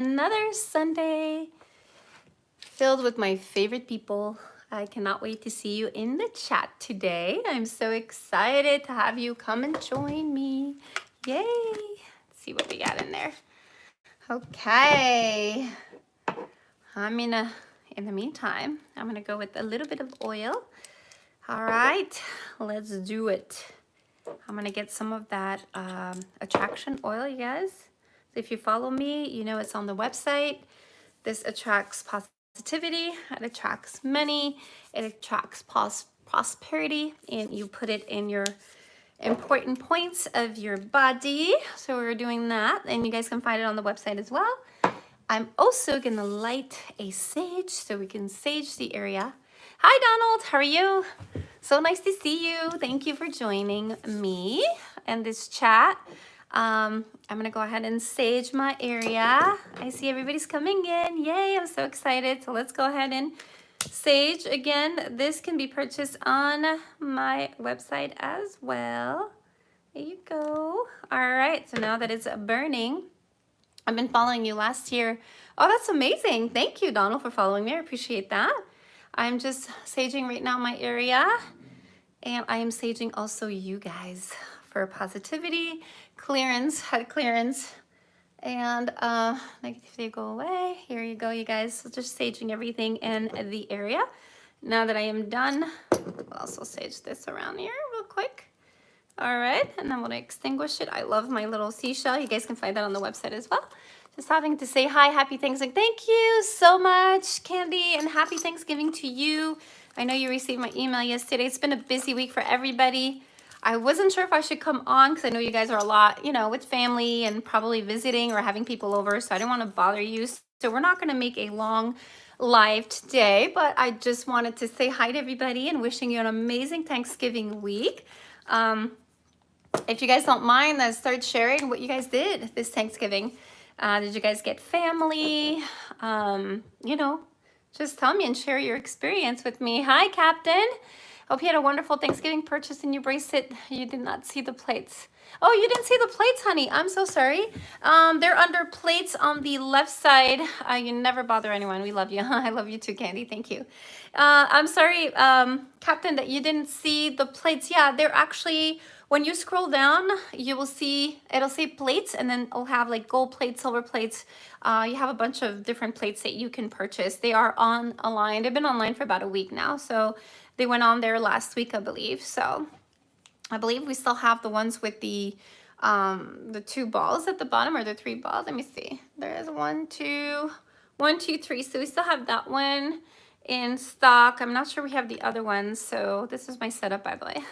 another Sunday filled with my favorite people. I cannot wait to see you in the chat today. I'm so excited to have you come and join me. Yay! Let's see what we got in there. Okay. In the meantime, I'm gonna go with a little bit of oil. All right, let's do it. I'm gonna get some of that attraction oil, you guys. So if you follow me, you know it's on the website. This attracts positivity, it attracts money, it attracts prosperity, and you put it in your important points of your body. So we're doing that, and you guys can find it on the website as well. I'm also gonna light a sage so we can sage the area. Hi Donald, how are you? So nice to see you. Thank you for joining me in this chat. I'm gonna go ahead and sage my area. I see everybody's coming in. Yay, I'm so excited. So let's go ahead and sage. Again, this can be purchased on my website as well. There you go. All right, so now that it's burning, I've been following you last year. Oh, that's amazing. Thank you, Donald, for following me. I appreciate that. I'm just saging right now my area, and I am saging also you guys for positivity, clearance, head clearance, and negativity go away. Here you go, you guys. So just saging everything in the area. Now that I am done, I'll also sage this around here real quick. All right, and I'm gonna extinguish it. I love my little seashell. You guys can find that on the website as well. Just having to say hi, happy Thanksgiving. Thank you so much, Candy, and happy Thanksgiving to you. I know you received my email yesterday. It's been a busy week for everybody. I wasn't sure if I should come on because I know you guys are a lot, you know, with family and probably visiting or having people over, so I didn't want to bother you. So we're not gonna make a long live today, but I just wanted to say hi to everybody and wishing you an amazing Thanksgiving week. If you guys don't mind, let's start sharing what you guys did this Thanksgiving. Did you guys get family? You know, just tell me and share your experience with me. Hi, Captain. Hope you had a wonderful Thanksgiving purchase in your bracelet. You did not see the plates. Oh, you didn't see the plates, honey. I'm so sorry. They're under plates on the left side. You never bother anyone. We love you. I love you too, Candy. Thank you. I'm sorry, Captain, that you didn't see the plates. Yeah, they're actually, when you scroll down, you will see, it'll say plates, and then it'll have like gold plates, silver plates. You have a bunch of different plates that you can purchase. They are online. They've been online for about a week now. So they went on there last week, I believe. So I believe we still have the ones with the two balls at the bottom, or the three balls. Let me see. There's one, two, three. So we still have that one in stock. I'm not sure we have the other ones. So this is my setup, by the way.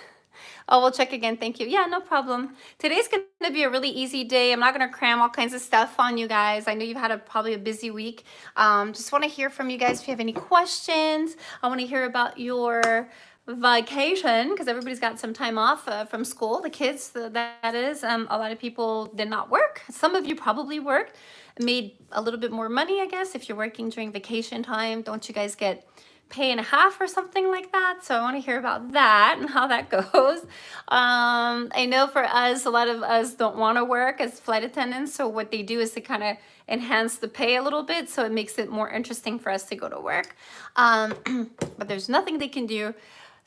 Oh, we'll check again. Thank you. Yeah, no problem. Today's going to be a really easy day. I'm not going to cram all kinds of stuff on you guys. I know you've had probably a busy week. Just want to hear from you guys if you have any questions. I want to hear about your vacation because everybody's got some time off from school. The kids, that is. A lot of people did not work. Some of you probably worked, made a little bit more money, I guess. If you're working during vacation time, don't you guys get pay and a half or something like that? So I want to hear about that and how that goes. I know for us, a lot of us don't want to work as flight attendants. So what they do is to kind of enhance the pay a little bit. So it makes it more interesting for us to go to work. But there's nothing they can do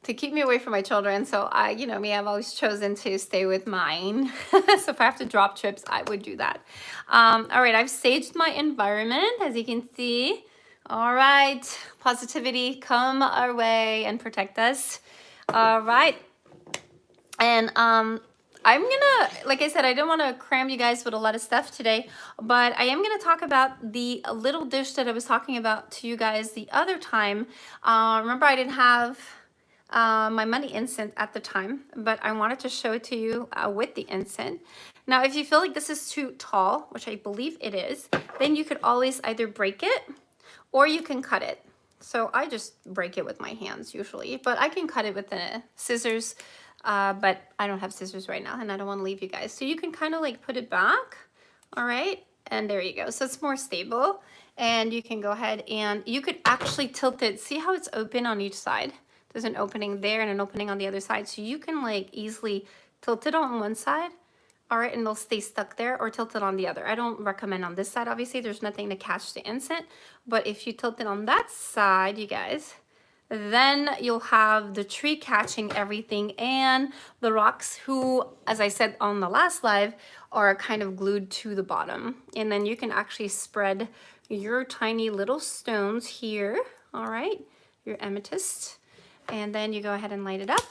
to keep me away from my children. So you know me, I've always chosen to stay with mine. So if I have to drop trips, I would do that. All right, I've saged my environment, as you can see. All right, positivity, come our way and protect us. All right. And I'm gonna, like I said, I don't want to cram you guys with a lot of stuff today, but I am gonna talk about the little dish that I was talking about to you guys the other time. Remember, I didn't have my money incense at the time, but I wanted to show it to you with the incense. Now, if you feel like this is too tall, which I believe it is, then you could always either break it or you can cut it. So I just break it with my hands usually, but I can cut it with the scissors, but I don't have scissors right now and I don't want to leave you guys. So you can kind of like put it back, all right? And there you go. So it's more stable, and you can go ahead and you could actually tilt it. See how it's open on each side? There's an opening there and an opening on the other side. So you can like easily tilt it on one side. all right, and they'll stay stuck there, or tilt it on the other. I don't recommend on this side, obviously, there's nothing to catch the incense, but if you tilt it on that side, you guys, then you'll have the tree catching everything, and the rocks, who, as I said on the last live, are kind of glued to the bottom. And then you can actually spread your tiny little stones here, all right, your amethyst, and then you go ahead and light it up.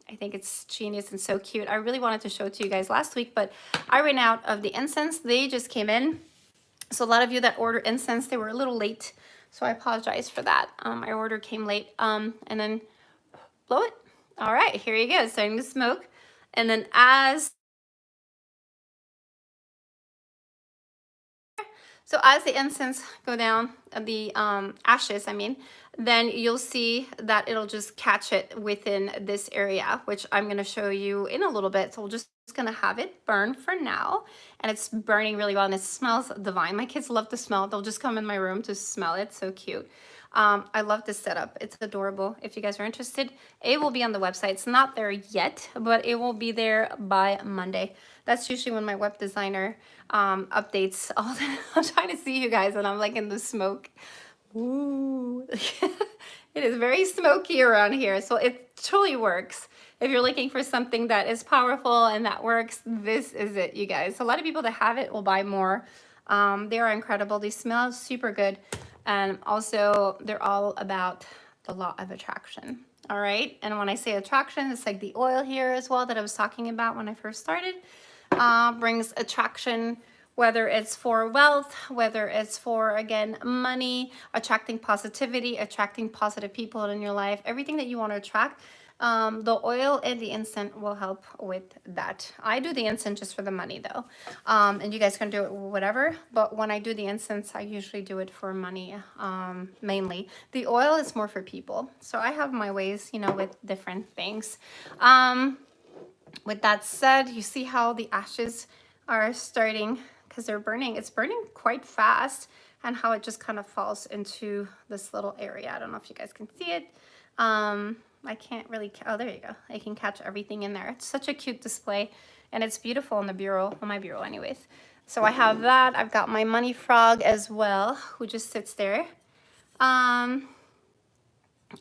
I think it's genius and so cute. I really wanted to show it to you guys last week, but I ran out of the incense. They just came in. So a lot of you that order incense, they were a little late. So I apologize for that. My order came late. And then blow it. All right, here you go. Starting to smoke. And then as the incense go down, the ashes, I mean, then you'll see that it'll just catch it within this area, which I'm going to show you in a little bit. So we're just going to have it burn for now. And it's burning really well, and it smells divine. My kids love the smell. They'll just come in my room to smell it. So cute. I love this setup. It's adorable. If you guys are interested, it will be on the website. It's not there yet, but it will be there by Monday. That's usually when my web designer updates all the, I'm trying to see you guys, and I'm like in the smoke. Ooh. It is very smoky around here, so it truly works. If you're looking for something that is powerful and that works, this is it, you guys. So a lot of people that have it will buy more. They are incredible. They smell super good. And also, they're all about the law of attraction. All right. And when I say attraction, it's like the oil here as well that I was talking about when I first started. Brings attraction, whether it's for wealth, whether it's for, again, money, attracting positivity, attracting positive people in your life, everything that you want to attract. The oil and the incense will help with that. I do the incense just for the money though. And you guys can do it whatever, but when I do the incense, I usually do it for money, mainly. The oil is more for people. So I have my ways, you know, with different things. With that said, you see how the ashes are starting, because they're burning. It's burning quite fast, and how it just kind of falls into this little area. I don't know if you guys can see it. I can't really, oh, there you go. I can catch everything in there. It's such a cute display, and it's beautiful on the bureau, on my bureau anyways. So I have that. I've got my money frog as well, who just sits there. I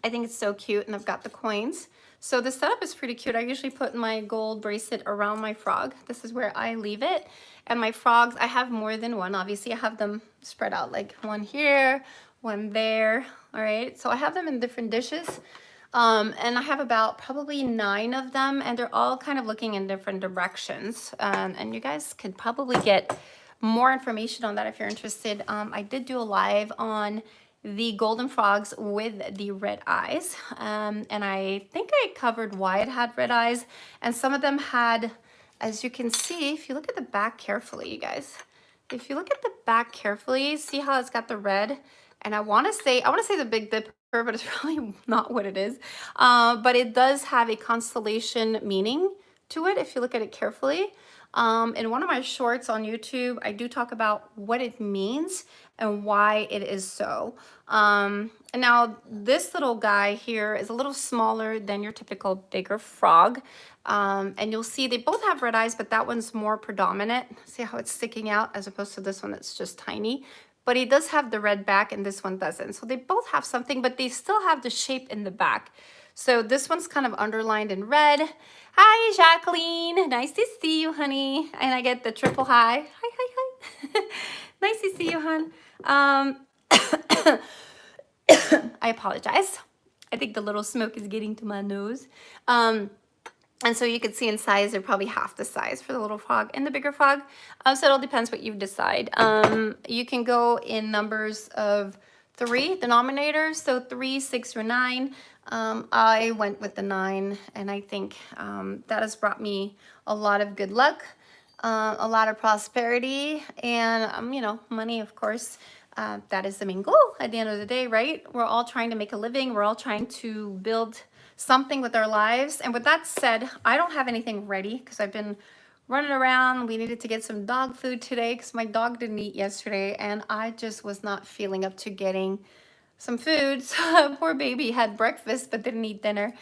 think it's so cute, and I've got the coins. So the setup is pretty cute. I usually put my gold bracelet around my frog. This is where I leave it. And my frogs, I have more than one. Obviously, I have them spread out, like one here, one there. All right, so I have them in different dishes. And I have about probably 9 of them, and they're all kind of looking in different directions. And you guys could probably get more information on that if you're interested. I did do a live on the golden frogs with the red eyes. And I think I covered why it had red eyes. And some of them had, as you can see, if you look at the back carefully, you guys, if you look at the back carefully, see how it's got the red? And I want to say the Big Dipper, but it's probably not what it is. But it does have a constellation meaning to it if you look at it carefully. In one of my shorts on YouTube, I do talk about what it means and why it is so. And now this little guy here is a little smaller than your typical bigger frog. And you'll see they both have red eyes, but that one's more predominant. See how it's sticking out as opposed to this one that's just tiny. But he does have the red back and this one doesn't. So they both have something, but they still have the shape in the back. So this one's kind of underlined in red. Hi, Jacqueline. Nice to see you, honey. And I get the triple hi. Hi, hi, hi. Nice to see you, hon. I apologize. I think the little smoke is getting to my nose. And so you can see in size, they're probably half the size for the little frog and the bigger frog. So it all depends what you decide. You can go in numbers of 3 denominators, so 3, 6, or 9. I went with the 9, and I think that has brought me a lot of good luck, a lot of prosperity, and you know, money, of course. That is the main goal at the end of the day, right? We're all trying to make a living. We're all trying to build something with our lives. And with that said, I don't have anything ready because I've been running around. We needed to get some dog food today because my dog didn't eat yesterday, and I just was not feeling up to getting some food. So poor baby had breakfast but didn't eat dinner.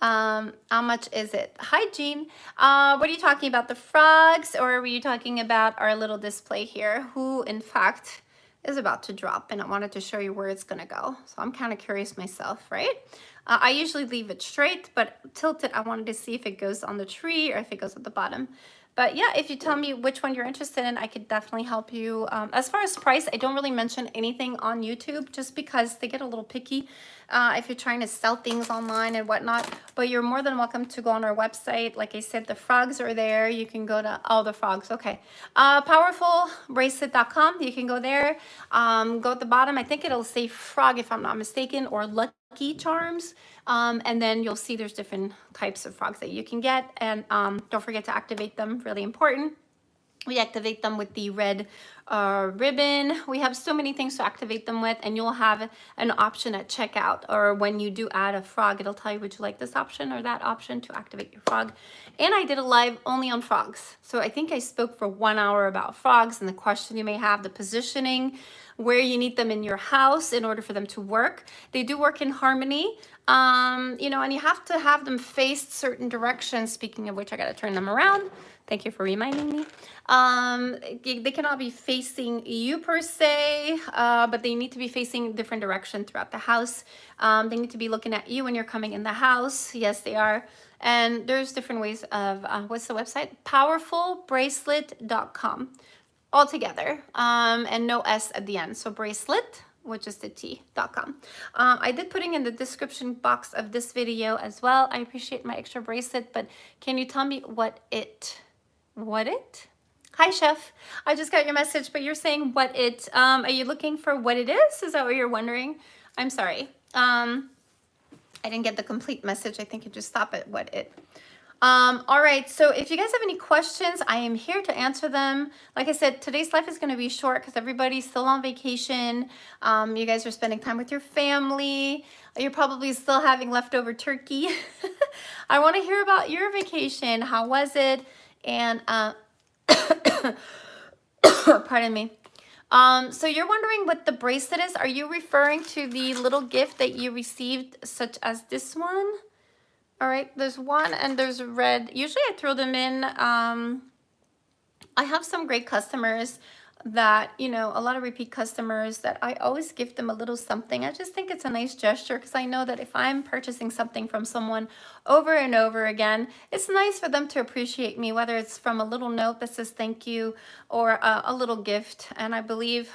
How much is it? Hi, Jean. What are you talking about? The frogs, or were you talking about our little display here, who in fact is about to drop, and I wanted to show you where it's gonna go. So I'm kind of curious myself, right? I usually leave it straight, but tilted, I wanted to see if it goes on the tree or if it goes at the bottom. But yeah, if you tell me which one you're interested in, I could definitely help you. As far as price, I don't really mention anything on YouTube just because they get a little picky if you're trying to sell things online and whatnot. But you're more than welcome to go on our website. Like I said, the frogs are there. You can go to, oh, the frogs, okay. Powerfulbracelet.com, you can go there. Go at the bottom, I think it'll say frog if I'm not mistaken, or lucky charms. And then you'll see there's different types of frogs that you can get. And don't forget to activate them, really important. We activate them with the red ribbon. We have so many things to activate them with, and you'll have an option at checkout, or when you do add a frog, it'll tell you, would you like this option or that option to activate your frog. And I did a live only on frogs. So I think I spoke for 1 hour about frogs and the question you may have, the positioning, where you need them in your house in order for them to work. They do work in harmony, you know, and you have to have them face certain directions. Speaking of which, I got to turn them around. Thank you for reminding me. They cannot be facing you per se, but they need to be facing different direction throughout the house. They need to be looking at you when you're coming in the house. Yes, they are. And there's different ways of, what's the website? Powerfulbracelet.com. All together, and no S at the end. So bracelet, which is the T.com. I did putting in the description box of this video as well. I appreciate my extra bracelet, but can you tell me what it? Hi, Chef. I just got your message, but you're saying what it. Are you looking for what it is? Is that what you're wondering? I'm sorry. I didn't get the complete message. I think you just stop at what it. All right, so if you guys have any questions, I am here to answer them. Like I said, today's live is going to be short because everybody's still on vacation. You guys are spending time with your family. You're probably still having leftover turkey. I want to hear about your vacation. How was it? And pardon me. So you're wondering what the bracelet is. Are you referring to the little gift that you received, such as this one? All right, there's one and there's red. Usually I throw them in. I have some great customers that, you know, a lot of repeat customers that I always give them a little something. I just think it's a nice gesture because I know that if I'm purchasing something from someone over and over again, it's nice for them to appreciate me, whether it's from a little note that says thank you or a little gift. And I believe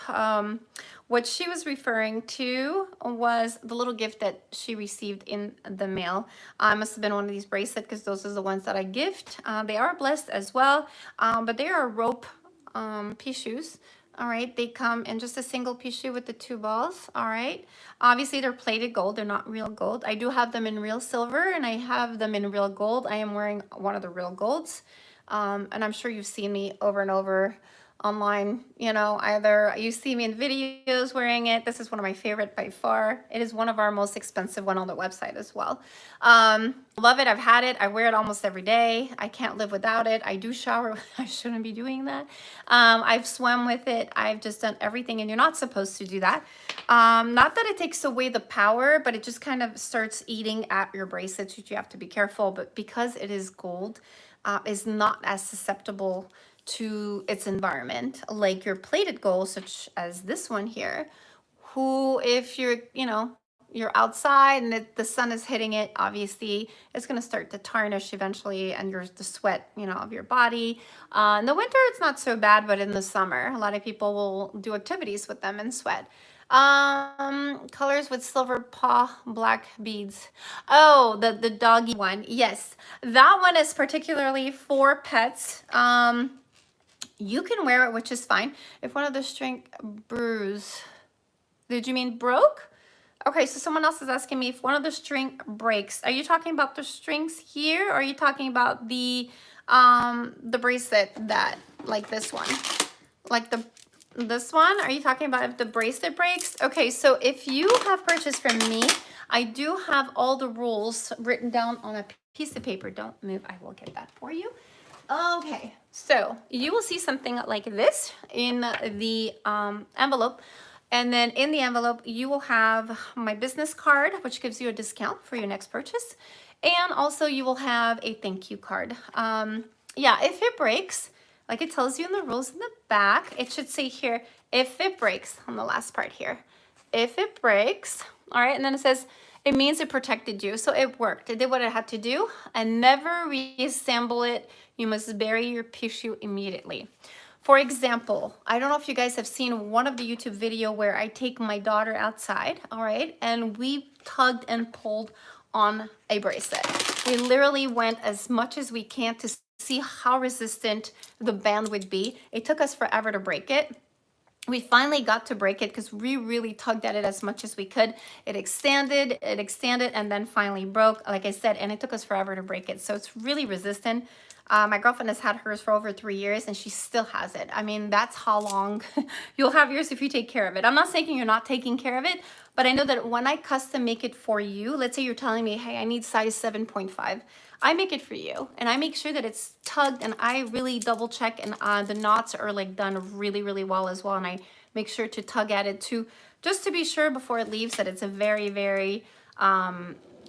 what she was referring to was the little gift that she received in the mail. Must have been one of these bracelets because those are the ones that I gift. They are blessed as well, but they are rope pixius. All right, they come in just a single pixiu with the 2 balls. All right, obviously they're plated gold. They're not real gold. I do have them in real silver and I have them in real gold. I am wearing one of the real golds, and I'm sure you've seen me over and over online. You know, either you see me in videos wearing it. This is one of my favorite by far. It is one of our most expensive one on the website as well. Love it. I've had it. I wear it almost every day. I can't live without it. I do shower. I shouldn't be doing that. I've swum with it. I've just done everything, and you're not supposed to do that. Not that it takes away the power, but it just kind of starts eating at your bracelets, which you have to be careful. But because it is gold, is not as susceptible to its environment like your plated gold, such as this one here, who, if you're, you know, you're outside and the sun is hitting it, obviously it's going to start to tarnish eventually, and the sweat, you know, of your body. In the winter it's not so bad, but in the summer a lot of people will do activities with them and sweat. Colors with silver paw black beads. Oh, the doggy one. Yes, that one is particularly for pets. You can wear it, which is fine. If one of the string bruise, did you mean broke? Okay, so someone else is asking me if one of the string breaks. Are you talking about the strings here, or are you talking about the bracelet that, like this one, like this one? Are you talking about if the bracelet breaks? Okay, so if you have purchased from me, I do have all the rules written down on a piece of paper. Don't move. I will get that for you. Okay, so you will see something like this in the envelope. And then in the envelope, you will have my business card, which gives you a discount for your next purchase. And also you will have a thank you card. Yeah, if it breaks, like it tells you in the rules in the back, it should say here, if it breaks, on the last part here, if it breaks, all right, and then it says, it means it protected you. So it worked. It did what it had to do, and never reassemble it. You must bury your pixiu immediately. For example, I don't know if you guys have seen one of the YouTube video where I take my daughter outside, all right, and we tugged and pulled on a bracelet. We literally went as much as we can to see how resistant the band would be. It took us forever to break it. We finally got to break it because we really tugged at it as much as we could. It extended, and then finally broke, like I said, and it took us forever to break it. So it's really resistant. My girlfriend has had hers for over 3 years and she still has it. I mean, that's how long you'll have yours if you take care of it. I'm not saying you're not taking care of it, but I know that when I custom make it for you, let's say you're telling me, hey, I need size 7.5. I make it for you and I make sure that it's tugged, and I really double check, and the knots are like done really, really well as well. And I make sure to tug at it too, just to be sure before it leaves that it's a very, very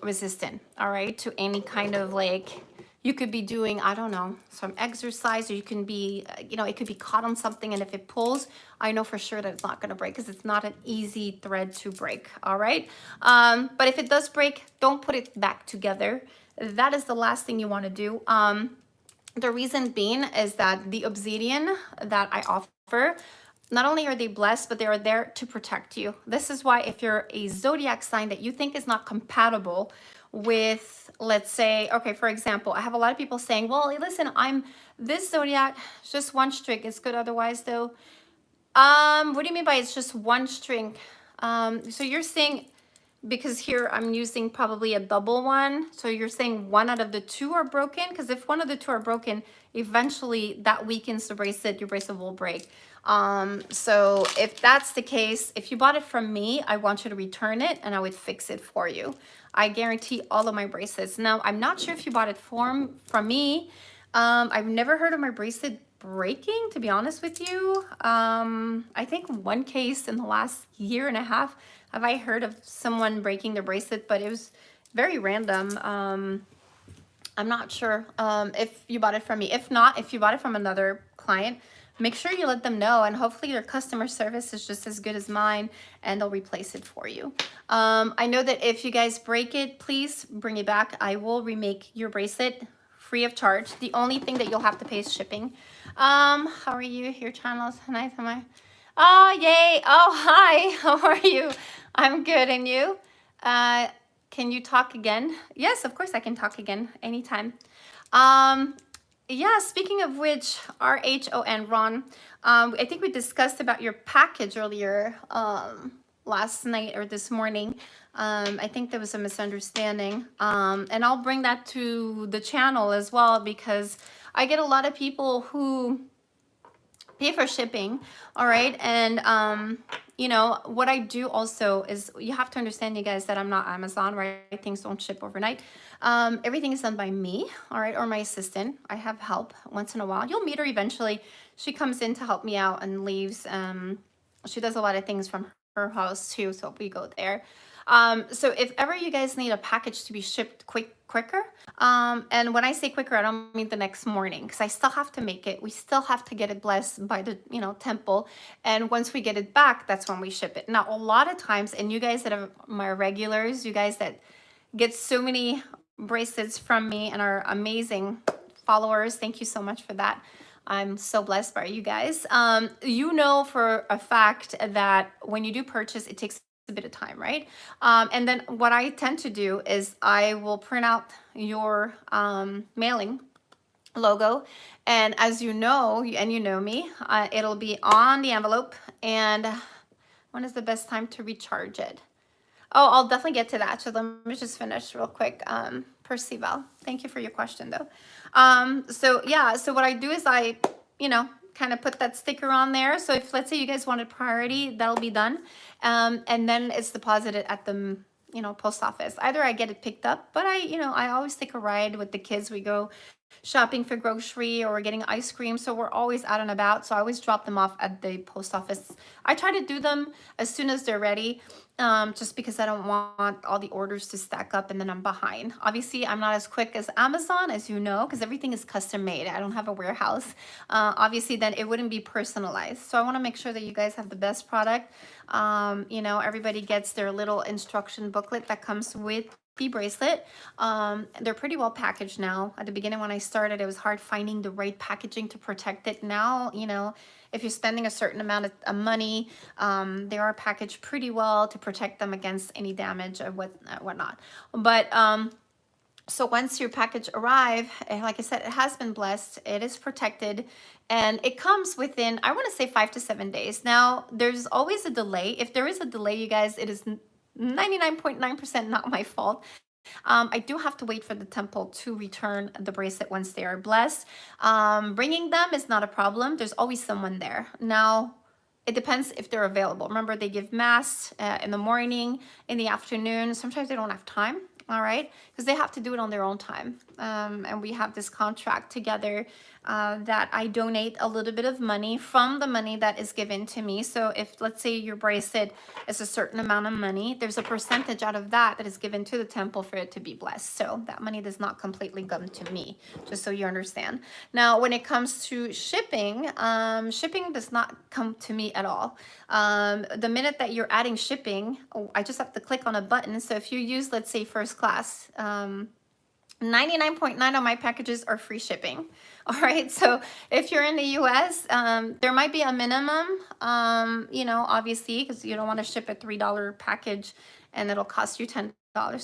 resistant, all right, to any kind of, like, you could be doing, I don't know, some exercise, or you can be, you know, it could be caught on something, and if it pulls, I know for sure that it's not going to break because it's not an easy thread to break, all right? But if it does break, don't put it back together. That is the last thing you want to do. The reason being is that the obsidian that I offer, not only are they blessed, but they are there to protect you. This is why if you're a zodiac sign that you think is not compatible with, let's say, okay, for example, I have a lot of people saying, well, listen, I'm this zodiac, it's just one string. It's good otherwise though. What do you mean by it's just one string? So you're saying, because here I'm using probably a double one. So you're saying one out of the two are broken? Because if one of the two are broken, eventually that weakens the bracelet, your bracelet will break. So if that's the case, if you bought it from me, I want you to return it and I would fix it for you. I guarantee all of my bracelets. Now, I'm not sure if you bought it from me. I've never heard of my bracelet breaking, to be honest with you. I think one case in the last year and a half have I heard of someone breaking their bracelet, but it was very random. I'm not sure if you bought it from me. If not, if you bought it from another client, make sure you let them know, and hopefully your customer service is just as good as mine and they'll replace it for you. I know that if you guys break it, please bring it back. I will remake your bracelet free of charge. The only thing that you'll have to pay is shipping. How are you? Your channel's nice. Am I? Oh, yay. Oh, hi. How are you? I'm good. And you? Can you talk again? Yes, of course I can talk again anytime. Yeah, speaking of which, RHON, Ron, I think we discussed about your package earlier last night or this morning. I think there was a misunderstanding. And I'll bring that to the channel as well, because I get a lot of people who pay for shipping, all right? And you know what I do also is, you have to understand, you guys, that I'm not Amazon, right? Things don't ship overnight. Everything is done by me, all right, or my assistant. I have help once in a while. You'll meet her eventually. She comes in to help me out and leaves. She does a lot of things from her house too, so we go there. So if ever you guys need a package to be shipped quicker, and when I say quicker, I don't mean the next morning, because I still have to make it. We still have to get it blessed by the, you know, temple. And once we get it back, that's when we ship it. Now, a lot of times, and you guys that are my regulars, you guys that get so many bracelets from me and are amazing followers, thank you so much for that. I'm so blessed by you guys. You know for a fact that when you do purchase, it takes a bit of time, right? And then what I tend to do is I will print out your mailing logo, and as you know, and you know me, it'll be on the envelope. And when is the best time to recharge it? Oh, I'll definitely get to that. So let me just finish real quick. Percival, thank you for your question though. So yeah, so what I do is I, you know, kind of put that sticker on there. So if, let's say, you guys wanted priority, that'll be done. And then it's deposited at the, you know, post office. Either I get it picked up, but I, you know, I always take a ride with the kids. We go shopping for grocery or getting ice cream. So we're always out and about. So I always drop them off at the post office. I try to do them as soon as they're ready, just because I don't want all the orders to stack up and then I'm behind. Obviously, I'm not as quick as Amazon, as you know, because everything is custom made. I don't have a warehouse. Obviously, then it wouldn't be personalized. So I want to make sure that you guys have the best product. You know, everybody gets their little instruction booklet that comes with the bracelet. They're pretty well packaged now. At the beginning when I started, it was hard finding the right packaging to protect it. Now, you know, if you're spending a certain amount of money, they are packaged pretty well to protect them against any damage or whatnot. But so once your package arrive, like I said, it has been blessed, it is protected, and it comes within, I want to say 5 to 7 days. Now, there's always a delay. If there is a delay, you guys, it is 99.9% not my fault. I do have to wait for the temple to return the bracelet once they are blessed. Bringing them is not a problem. There's always someone there. Now, it depends if they're available. Remember, they give mass in the morning, in the afternoon. Sometimes they don't have time, all right? Because they have to do it on their own time. And we have this contract together that I donate a little bit of money from the money that is given to me. So if, let's say, your bracelet is a certain amount of money, there's a percentage out of that that is given to the temple for it to be blessed. So that money does not completely come to me, just so you understand. Now, when it comes to shipping, shipping does not come to me at all. The minute that you're adding shipping, I just have to click on a button. So if you use, let's say, first class, 99.9 of my packages are free shipping. All right. So if you're in the US, there might be a minimum, you know, obviously, because you don't want to ship a $3 package and it'll cost you $10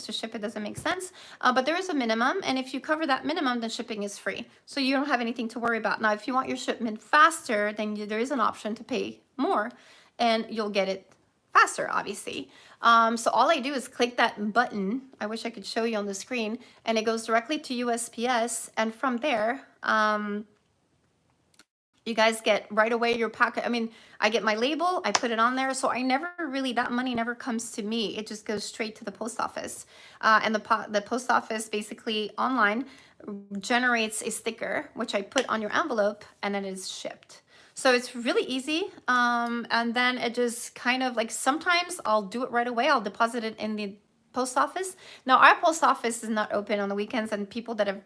to ship. It doesn't make sense. But there is a minimum. And if you cover that minimum, then shipping is free. So you don't have anything to worry about. Now, if you want your shipment faster, then there is an option to pay more and you'll get it faster, obviously. So all I do is click that button. I wish I could show you on the screen, and it goes directly to USPS. And from there, you guys get right away your packet. I mean, I get my label, I put it on there. So I never really, that money never comes to me. It just goes straight to the post office. And the post office basically online generates a sticker, which I put on your envelope, and then it's shipped. So it's really easy. And then it just kind of like, sometimes I'll do it right away. I'll deposit it in the post office. Now, our post office is not open on the weekends, and people that have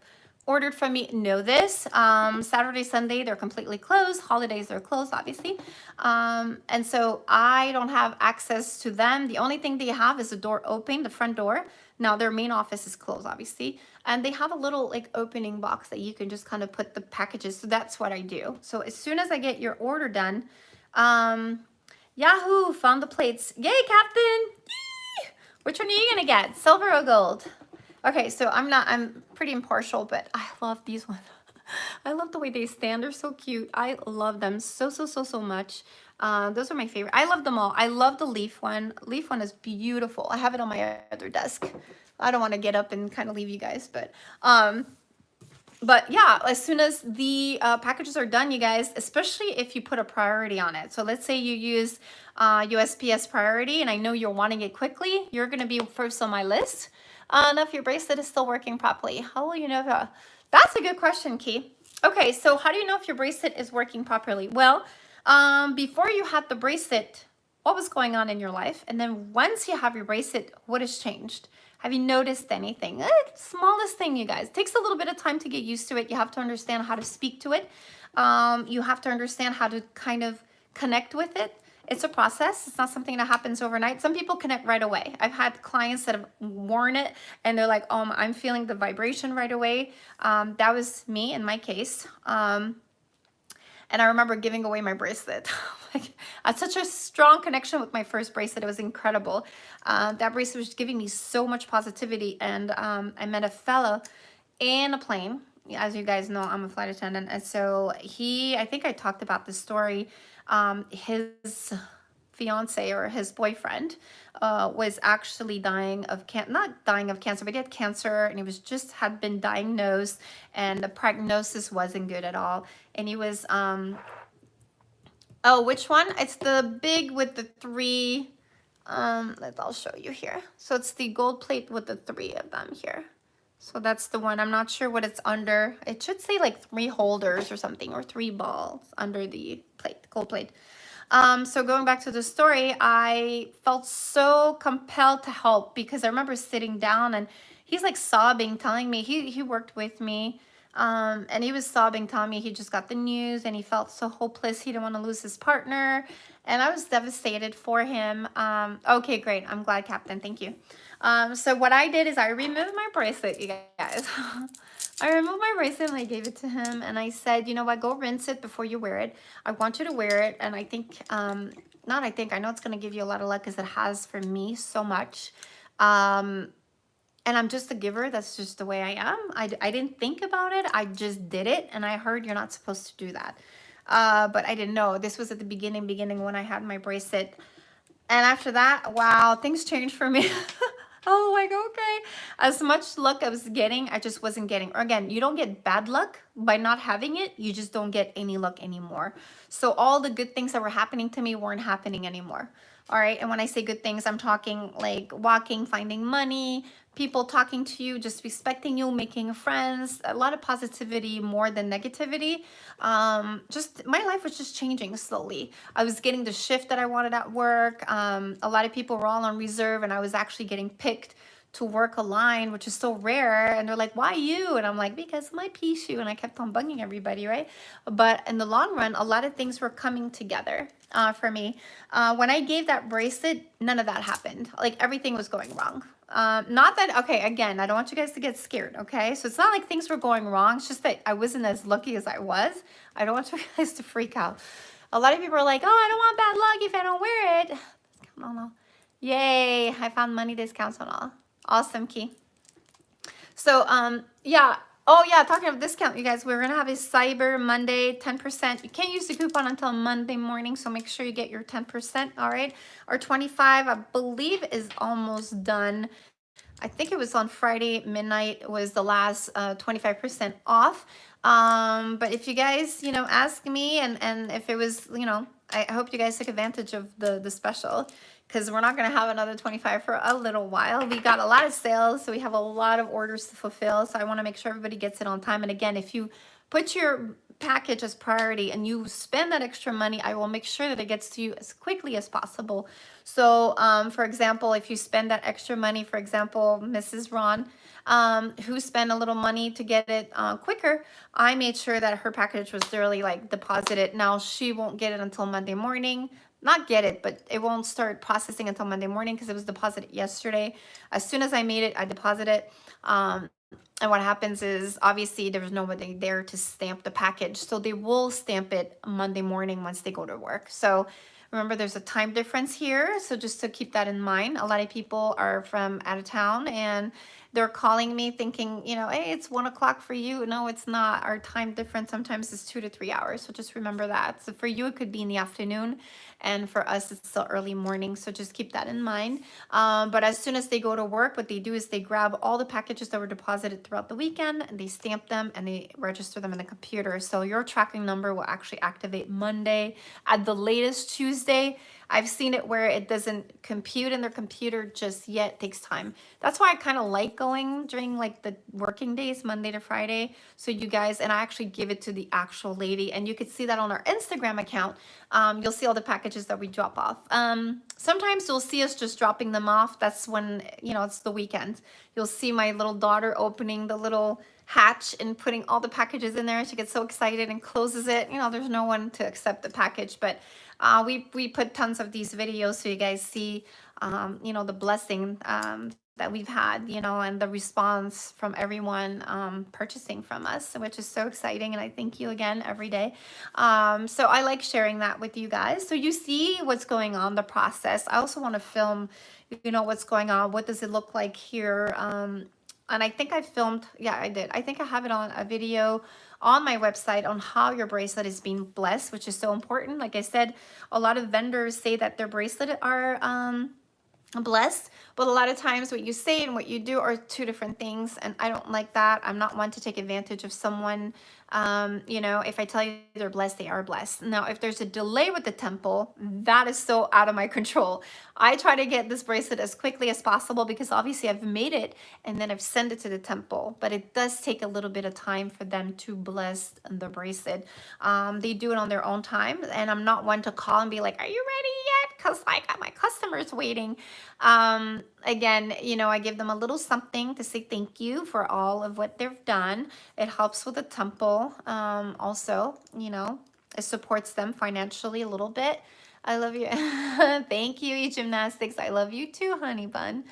ordered from me know this. Saturday, Sunday, they're completely closed. Holidays, they're closed, obviously. And so I don't have access to them. The only thing they have is the door open, the front door. Now, their main office is closed, obviously. And they have a little like opening box that you can just kind of put the packages. So that's what I do. So as soon as I get your order done, Yahoo, found the plates. Yay, Captain! Yee! Which one are you gonna get? Silver or gold? Okay, so I'm pretty impartial, but I love these ones. I love the way they stand. They're so cute. I love them so much. Those are my favorite. I love them all. I love the leaf one. Leaf one is beautiful. I have it on my other desk. I don't want to get up and kind of leave you guys, but yeah, as soon as the packages are done, you guys, especially if you put a priority on it. So let's say you use USPS priority, and I know you're wanting it quickly. You're going to be first on my list. And if your bracelet is still working properly, how will you know that? That's a good question, Key. Okay, so how do you know if your bracelet is working properly? Well, before you had the bracelet, what was going on in your life? And then once you have your bracelet, what has changed? Have you noticed anything? Smallest thing, you guys. It takes a little bit of time to get used to it. You have to understand how to speak to it. You have to understand how to kind of connect with it. It's a process. It's not something that happens overnight. Some people connect right away. I've had clients that have worn it and they're like, I'm feeling the vibration right away. That was me in my case. And I remember giving away my bracelet. I had such a strong connection with my first bracelet. It was incredible. That bracelet was giving me so much positivity. And I met a fellow in a plane. As you guys know, I'm a flight attendant. And so I think I talked about this story. His fiance or his boyfriend was actually dying of not dying of cancer, but he had cancer, and he had been diagnosed, and the prognosis wasn't good at all. And he was which one? It's the big with the 3. I'll show you here. So it's the gold plate with the 3 of them here. So that's the one. I'm not sure what it's under. It should say like 3 holders or something, or 3 balls under the plate, gold plate. So going back to the story, I felt so compelled to help because I remember sitting down and he's like sobbing, telling me he worked with me. And he was sobbing, telling me he just got the news and he felt so hopeless. He didn't want to lose his partner. And I was devastated for him. Okay, great. I'm glad, Captain. Thank you. So what I did is I removed my bracelet, you guys. I removed my bracelet and I gave it to him. And I said, you know what, go rinse it before you wear it. I want you to wear it. And I think, I know it's going to give you a lot of luck because it has for me so much. And I'm just a giver. That's just the way I am. I didn't think about it. I just did it. And I heard you're not supposed to do that. But I didn't know. This was at the beginning when I had my bracelet. And after that, wow, things changed for me. I was like, okay. As much luck I was getting, I just wasn't getting. Or again, you don't get bad luck by not having it. You just don't get any luck anymore. So all the good things that were happening to me weren't happening anymore. All right. And when I say good things, I'm talking like walking, finding money, people talking to you, just respecting you, making friends, a lot of positivity more than negativity. Just my life was just changing slowly. I was getting the shift that I wanted at work. A lot of people were all on reserve and I was actually getting picked to work a line, which is so rare. And they're like, why you? And I'm like, because of my pixiu. And I kept on bugging everybody, right? But in the long run, a lot of things were coming together for me. When I gave that bracelet, none of that happened. Like everything was going wrong. Not that, okay, again, I don't want you guys to get scared, okay? So it's not like things were going wrong. It's just that I wasn't as lucky as I was. I don't want you guys to freak out. A lot of people are like, oh, I don't want bad luck if I don't wear it. No, no. Yay, I found money discounts on all. Awesome, Key. So, yeah. Oh, yeah, talking about discount, you guys, we're going to have a Cyber Monday 10%. You can't use the coupon until Monday morning, so make sure you get your 10%, all right? Our 25, I believe, is almost done. I think it was on Friday midnight was the last 25% off. But if you guys, ask me and if it was, I hope you guys took advantage of the special because we're not going to have another 25 for a little while. We got a lot of sales, so we have a lot of orders to fulfill. So I want to make sure everybody gets it on time. And again, if you put your package as priority and you spend that extra money, I will make sure that it gets to you as quickly as possible. So for example, if you spend that extra money, for example, Mrs. Ron, who spent a little money to get it quicker, I made sure that her package was thoroughly like deposited. Now she won't get it until Monday morning. Not get it, but it won't start processing until Monday morning because it was deposited yesterday. As soon as I made it, I deposited it. And what happens is obviously there's nobody there to stamp the package. So they will stamp it Monday morning once they go to work. So remember, there's a time difference here. So just to keep that in mind, a lot of people are from out of town and they're calling me thinking, hey, it's 1 o'clock for you. No, it's not. Our time difference sometimes is 2 to 3 hours. So just remember that. So for you, it could be in the afternoon. And for us, it's still early morning. So just keep that in mind. But as soon as they go to work, what they do is they grab all the packages that were deposited throughout the weekend and they stamp them and they register them in the computer. So your tracking number will actually activate Monday, at the latest Tuesday. I've seen it where it doesn't compute in their computer just yet. It takes time. That's why I kind of like going during like the working days, Monday to Friday. So you guys, and I actually give it to the actual lady, and you could see that on our Instagram account. You'll see all the packages that we drop off. Sometimes you'll see us just dropping them off. That's when, it's the weekend. You'll see my little daughter opening the little hatch and putting all the packages in there. She gets so excited and closes it. There's no one to accept the package, but we put tons of these videos so you guys see, the blessing that we've had, and the response from everyone purchasing from us, which is so exciting. And I thank you again every day. So I like sharing that with you guys. So you see what's going on, the process. I also want to film, what's going on. What does it look like here? And I think I filmed, yeah, I did. I think I have it on a video on my website on how your bracelet is being blessed, which is so important. Like I said, a lot of vendors say that their bracelet are blessed. But a lot of times what you say and what you do are two different things, and I don't like that. I'm not one to take advantage of someone. You know, if I tell you they're blessed, they are blessed. Now if there's a delay with the temple, that is so out of my control. I try to get this bracelet as quickly as possible because obviously I've made it and then I've sent it to the temple, but it does take a little bit of time for them to bless the bracelet. They do it on their own time, and I'm not one to call and be like, are you ready yet? Because I got my customers waiting. Again, you know, I give them a little something to say thank you for all of what they've done. It helps with the temple. Also, you know, it supports them financially a little bit. I love you. Thank you, E-Gymnastics. I love you too, honey bun.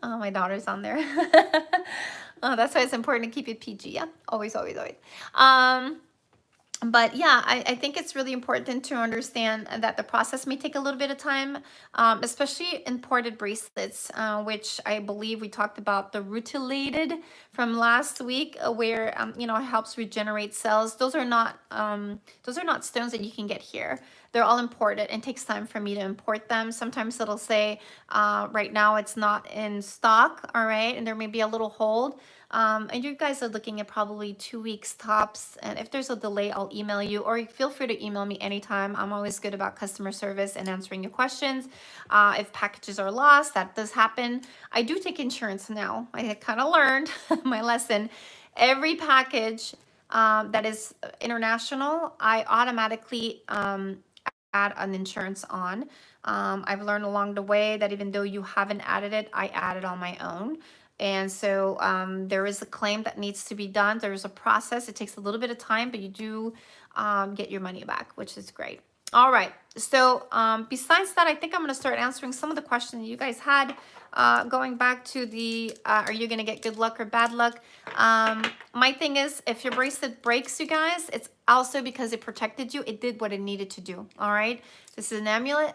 Oh, my daughter's on there. Oh, that's why it's important to keep it PG. Yeah, always, always, always. But yeah, I think it's really important to understand that the process may take a little bit of time, especially imported bracelets, which I believe we talked about the rutilated from last week, where you know, it helps regenerate cells. Those are not stones that you can get here. They're all imported, and it takes time for me to import them. Sometimes it'll say right now it's not in stock, all right, and there may be a little hold. And you guys are looking at probably 2 weeks tops. And if there's a delay, I'll email you, or feel free to email me anytime. I'm always good about customer service and answering your questions. If packages are lost, that does happen. I do take insurance now. I kind of learned my lesson. Every package that is international, I automatically add an insurance on. I've learned along the way that even though you haven't added it, I add it on my own. And so there is a claim that needs to be done. There's a process. It takes a little bit of time, but you do get your money back, which is great. All right. So besides that, I think I'm going to start answering some of the questions you guys had. Going back to the, are you going to get good luck or bad luck? My thing is, if your bracelet breaks, you guys, it's also because it protected you. It did what it needed to do. All right. This is an amulet.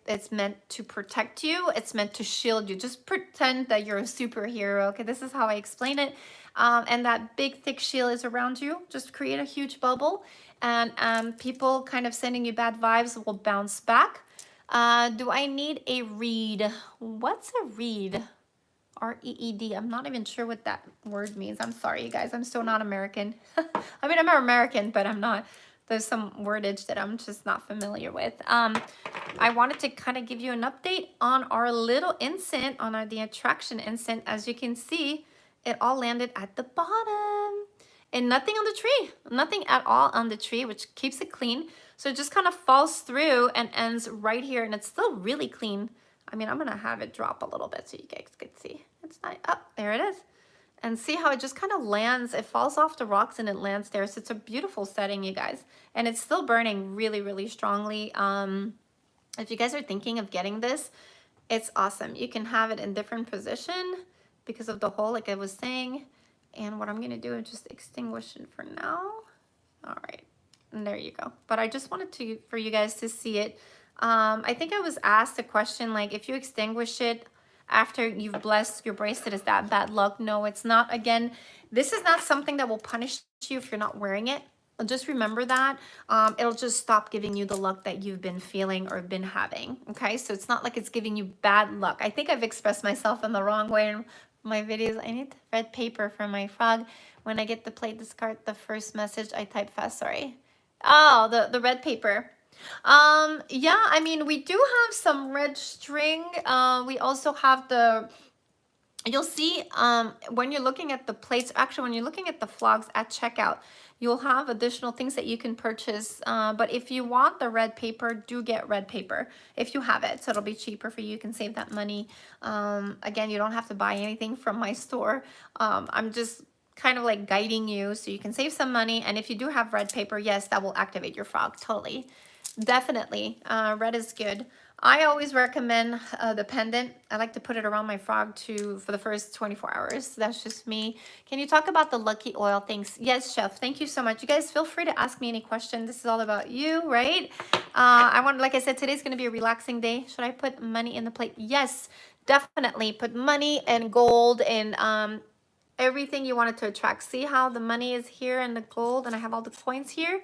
It's meant to protect you. It's meant to shield you. Just pretend that you're a superhero. Okay, this is how I explain it. And that big thick shield is around you. Just create a huge bubble, and people kind of sending you bad vibes will bounce back. Do I need a reed? What's a reed? R-E-E-D. I'm not even sure what that word means. I'm sorry, you guys. I'm so not American. I mean, I'm American, but I'm not. There's some wordage that I'm just not familiar with. I wanted to kind of give you an update on our little incense, on the attraction incense. As you can see, it all landed at the bottom. And nothing on the tree. Nothing at all on the tree, which keeps it clean. So it just kind of falls through and ends right here. And it's still really clean. I mean, I'm going to have it drop a little bit so you guys can see. It's not, oh, there it is. And see how it just kind of lands. It falls off the rocks and it lands there. So it's a beautiful setting, you guys. And it's still burning really, really strongly. If you guys are thinking of getting this, it's awesome. You can have it in different position because of the hole, like I was saying. And what I'm going to do is just extinguish it for now. All right. And there you go. But I just wanted for you guys to see it. I think I was asked a question like, if you extinguish it after you've blessed your bracelet, is that bad luck? No, it's not. Again, this is not something that will punish you if you're not wearing it. Just remember that. It'll just stop giving you the luck that you've been feeling or been having. Okay, so it's not like it's giving you bad luck. I think I've expressed myself in the wrong way in my videos. I need the red paper for my frog. When I get to play discard the first message, I type fast. Sorry. Oh, the red paper. Yeah, I mean, we do have some red string. We also have you'll see when you're looking at the plates, actually when you're looking at the flogs at checkout, you'll have additional things that you can purchase. But if you want the red paper, do get red paper if you have it. So it'll be cheaper for you. You can save that money. Again, you don't have to buy anything from my store. I'm just kind of like guiding you so you can save some money. And if you do have red paper, yes, that will activate your frog. Totally. Definitely. Red is good. I always recommend the pendant. I like to put it around my frog for the first 24 hours. That's just me. Can you talk about the lucky oil things? Yes, chef. Thank you so much. You guys feel free to ask me any question. This is all about you, right? Like I said, today's going to be a relaxing day. Should I put money in the plate? Yes, definitely. Put money and gold and everything you wanted to attract. See how the money is here and the gold, and I have all the coins here.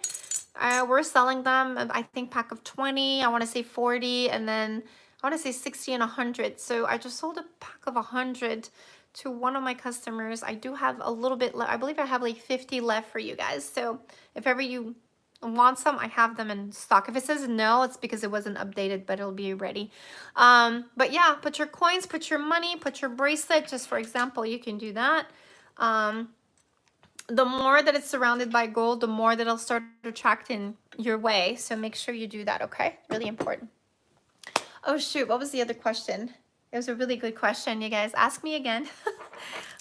We're selling them, I think, pack of 20. I want to say 40, and then I want to say 60 and 100. So I just sold a pack of 100 to one of my customers. I do have a little bit left. I believe I have like 50 left for you guys. So if ever you want some, I have them in stock. If it says no, it's because it wasn't updated, but it'll be ready. But yeah, put your coins, put your money, put your bracelet. Just for example, you can do that. The more that it's surrounded by gold, the more that it'll start attracting your way. So make sure you do that, okay? Really important. Oh shoot, what was the other question? It was a really good question, you guys. Ask me again.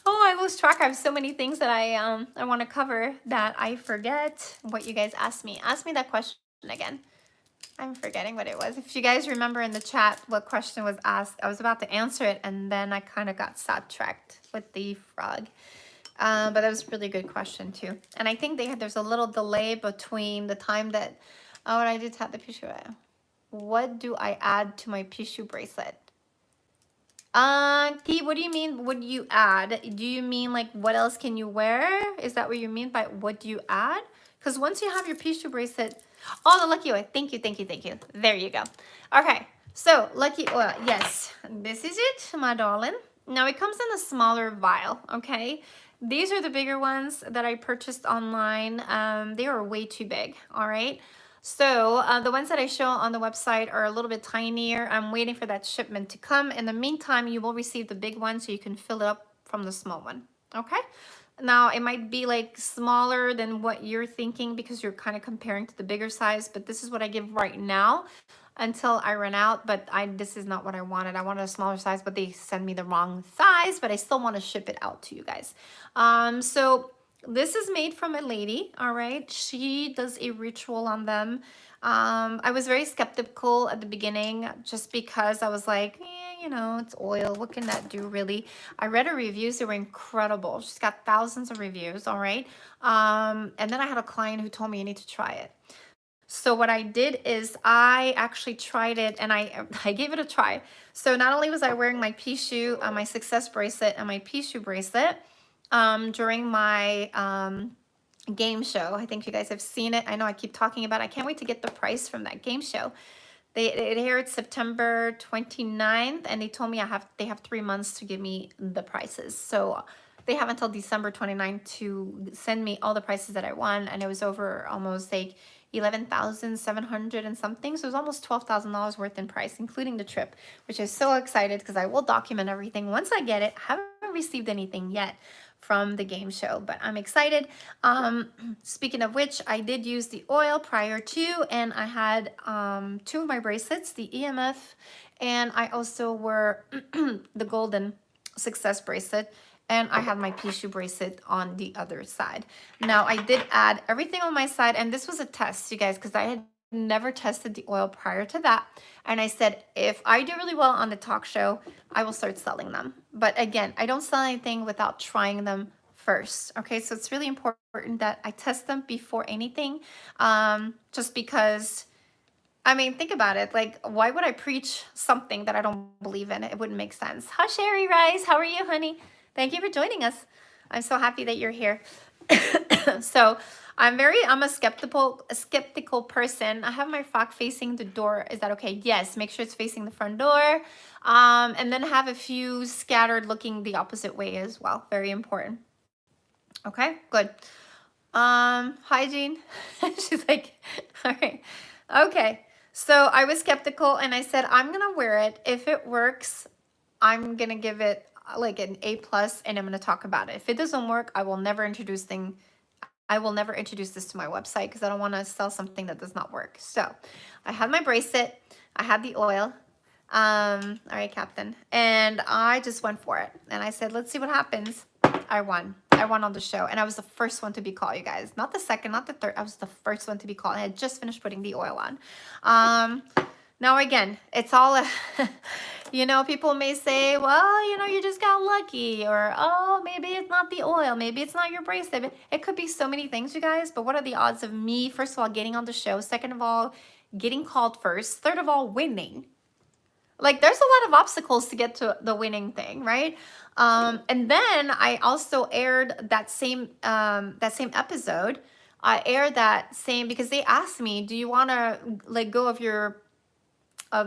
Oh, I lose track. I have so many things that I want to cover that I forget what you guys asked me. Ask me that question again. I'm forgetting what it was. If you guys remember in the chat what question was asked, I was about to answer it and then I kind of got sidetracked with the frog. But that was a really good question too. And I think there's a little delay between the time that, oh, what I did tap the pixiu. What do I add to my pixiu bracelet? T, what do you mean, what do you add? Do you mean like what else can you wear? Is that what you mean by what do you add? Because once you have your pixiu bracelet, oh, the lucky oil. Thank you, thank you, thank you. There you go. Okay, so lucky oil. Yes, this is it, my darling. Now it comes in a smaller vial, okay? These are the bigger ones that I purchased online. They are way too big, all right? So the ones that I show on the website are a little bit tinier. I'm waiting for that shipment to come. In the meantime, you will receive the big one so you can fill it up from the small one, okay? Now, it might be like smaller than what you're thinking because you're kind of comparing to the bigger size, but this is what I give right now until I run out. But this is not what I wanted. I wanted a smaller size, but they send me the wrong size, but I still want to ship it out to you guys. So this is made from a lady, all right? She does a ritual on them. I was very skeptical at the beginning just because I was like, you know, it's oil. What can that do really? I read her reviews. They were incredible. She's got thousands of reviews, all right? And then I had a client who told me you need to try it. So what I did is I actually tried it and I gave it a try. So not only was I wearing my pixiu, my success bracelet and my pixiu bracelet during my game show. I think you guys have seen it. I know I keep talking about it. I can't wait to get the price from that game show. It aired September 29th and they told me they have 3 months to give me the prices. So they have until December 29th to send me all the prices that I want, and it was over almost like 11,700 and something. So it was almost $12,000 worth in price, including the trip, which is so excited because I will document everything once I get it. I haven't received anything yet from the game show, but I'm excited. Speaking of which, I did use the oil prior to, and I had 2 of my bracelets, the EMF, and I also wore the golden success bracelet, and I had my pixiu bracelet on the other side. Now I did add everything on my side, and this was a test, you guys, because I had never tested the oil prior to that. And I said, if I do really well on the talk show, I will start selling them. But again, I don't sell anything without trying them first. Okay, so it's really important that I test them before anything, just because, I mean, think about it. Like, why would I preach something that I don't believe in? It wouldn't make sense. Hi, Sherry Rice. How are you, honey? Thank you for joining us. I'm so happy that you're here. So I'm a skeptical person. I have my frock facing the door. Is that okay? Yes, make sure it's facing the front door. And then have a few scattered looking the opposite way as well. Very important. Okay, good. Hi, Jean. She's like, all right. Okay. So I was skeptical and I said, I'm going to wear it. If it works, I'm going to give it like an A+, and I'm going to talk about it. If it doesn't work, I will never introduce this to my website because I don't want to sell something that does not work. So I had my bracelet. I had the oil. All right, Captain. And I just went for it. And I said, let's see what happens. I won. I won on the show. And I was the first one to be called, you guys. Not the second, not the third. I was the first one to be called. I had just finished putting the oil on. Now, again, it's all, you know, people may say, well, you know, you just got lucky, or, oh, maybe it's not the oil. Maybe it's not your bracelet. It could be so many things, you guys. But what are the odds of me, first of all, getting on the show? Second of all, getting called first. Third of all, winning. Like, there's a lot of obstacles to get to the winning thing, right? And then I also aired that same episode. I aired that same, because they asked me, do you want to let go of your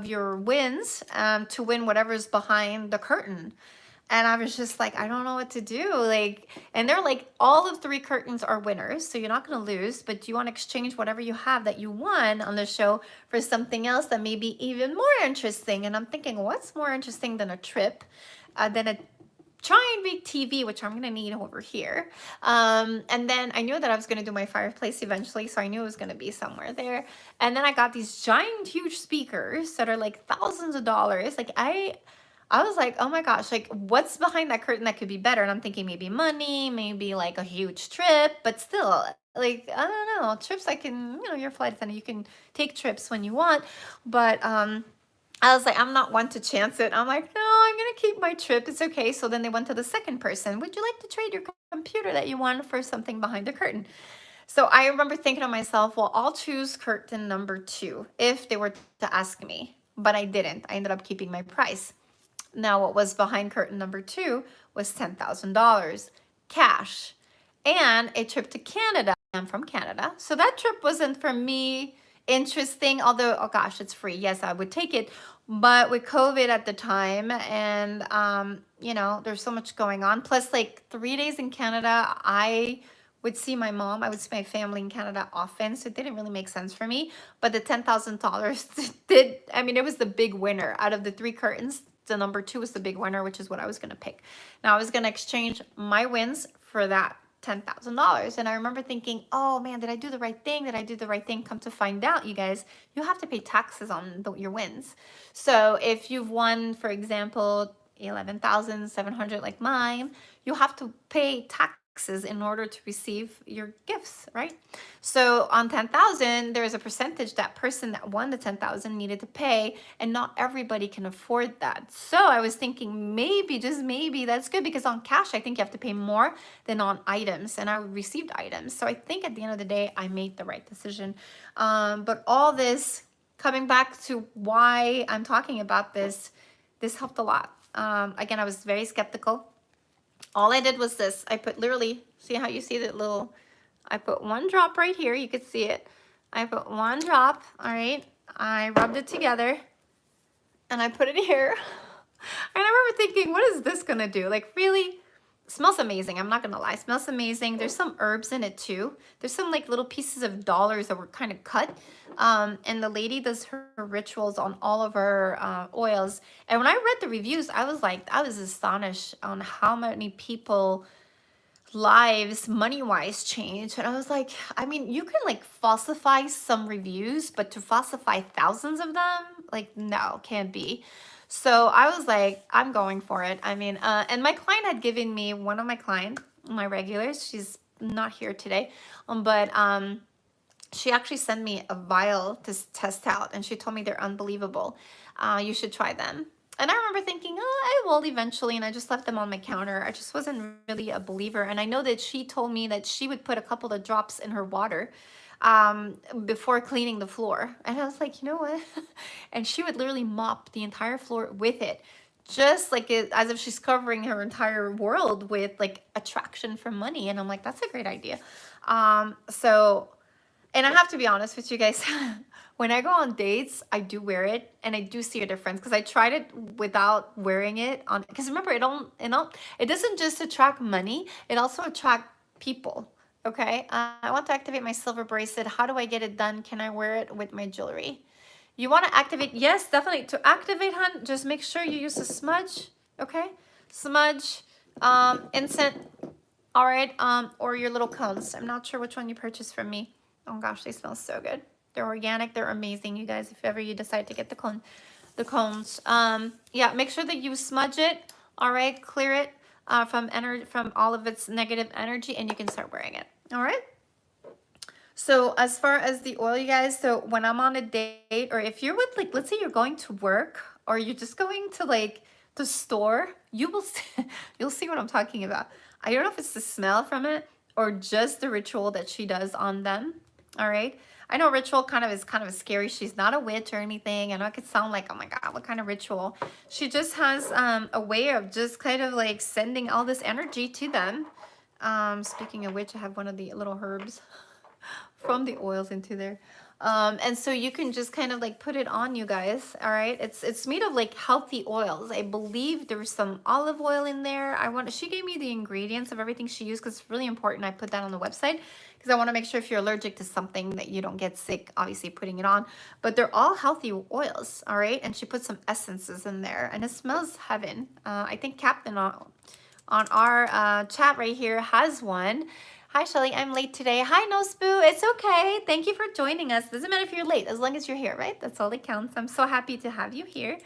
your wins to win whatever's behind the curtain. And I was just like, I don't know what to do. Like, and they're like, all of 3 curtains are winners, so you're not going to lose, but do you want to exchange whatever you have that you won on the show for something else that may be even more interesting? And I'm thinking, what's more interesting than a trip, than a giant big TV, which I'm gonna need over here. And then I knew that I was gonna do my fireplace eventually, so I knew it was gonna be somewhere there. And then I got these giant, huge speakers that are like thousands of dollars. Like I was like, oh my gosh, like what's behind that curtain that could be better? And I'm thinking maybe money, maybe like a huge trip, but still, like I don't know, trips I can, you know, you're a flight attendant, you can take trips when you want, but I was like, I'm not one to chance it. I'm like, no, I'm gonna keep my trip. It's okay. So then they went to the second person. Would you like to trade your computer that you won for something behind the curtain? So I remember thinking to myself, well, I'll choose curtain number 2 if they were to ask me, but I didn't. I ended up keeping my price. Now, what was behind curtain number 2 was $10,000 cash and a trip to Canada. I'm from Canada. So that trip wasn't for me interesting, although, oh gosh, it's free. Yes, I would take it. But with COVID at the time and, you know, there's so much going on. Plus, like 3 days in Canada, I would see my mom. I would see my family in Canada often. So it didn't really make sense for me. But the $10,000 did, I mean, it was the big winner out of the 3 curtains. The number 2 was the big winner, which is what I was going to pick. Now I was going to exchange my wins for that $10,000. And I remember thinking, oh man, did I do the right thing? Did I do the right thing? Come to find out, you guys, you have to pay taxes on your wins. So if you've won, for example, 11,700 like mine, you have to pay taxes in order to receive your gifts, right? So on 10,000, there is a percentage that person that won the 10,000 needed to pay, and not everybody can afford that. So I was thinking maybe, just maybe, that's good, because on cash, I think you have to pay more than on items, and I received items. So I think at the end of the day, I made the right decision. But all this, coming back to why I'm talking about this helped a lot. Again, I was very skeptical. All I did was this. I put literally, see how you see that little, I put 1 drop right here. You could see it. I put 1 drop, all right? I rubbed it together and I put it here. And I remember thinking, what is this gonna do? Like, really? Smells amazing. I'm not gonna lie. Smells amazing. There's some herbs in it too. There's some like little pieces of dollars that were kind of cut. And the lady does her rituals on all of her oils. And when I read the reviews, I was like, I was astonished on how many people lives money-wise change. And I was like, I mean, you can like falsify some reviews, but to falsify thousands of them, like, no, can't be. So I was like, I'm going for it. I mean, and my client had given me, one of my clients, my regulars, she's not here today, but she actually sent me a vial to test out, and she told me they're unbelievable. You should try them. And I remember thinking, oh, I will eventually, and I just left them on my counter. I just wasn't really a believer. And I know that she told me that she would put a couple of drops in her water before cleaning the floor. And I was like, you know what? And she would literally mop the entire floor with it, just like it, as if she's covering her entire world with like attraction for money. And I'm like, that's a great idea. So, and I have to be honest with you guys, when I go on dates, I do wear it and I do see a difference, because I tried it without wearing it on, because remember, it doesn't just attract money, it also attract people. Okay, I want to activate my silver bracelet. How do I get it done? Can I wear it with my jewelry? You want to activate? Yes, definitely. To activate, hun, just make sure you use a smudge. Okay, smudge, incense, all right, or your little cones. I'm not sure which one you purchased from me. Oh gosh, they smell so good. They're organic. They're amazing, you guys. If ever you decide to get the cones. Yeah, make sure that you smudge it. All right, clear it from all of its negative energy, and you can start wearing it. All right. So as far as the oil, you guys, so when I'm on a date, or if you're with, like, let's say you're going to work, or you're just going to like the store, you will see, you'll see what I'm talking about. I don't know if it's the smell from it or just the ritual that she does on them. All right. I know ritual is kind of scary. She's not a witch or anything. I know it could sound like, oh my God, what kind of ritual? She just has a way of just kind of like sending all this energy to them. Speaking of which, I have one of the little herbs from the oils into there. And so you can just kind of like put it on, you guys. All right, it's made of like healthy oils. I believe there's some olive oil in there. She gave me the ingredients of everything she used, because it's really important I put that on the website, because I want to make sure if you're allergic to something that you don't get sick, obviously putting it on. But they're all healthy oils. All right, and she put some essences in there, and it smells heaven. I think Captain on our chat right here has one. Hi, Shelly. I'm late today. Hi, No Spoo. It's okay. Thank you for joining us. Doesn't matter if you're late, as long as you're here, right? That's all that counts. I'm so happy to have you here.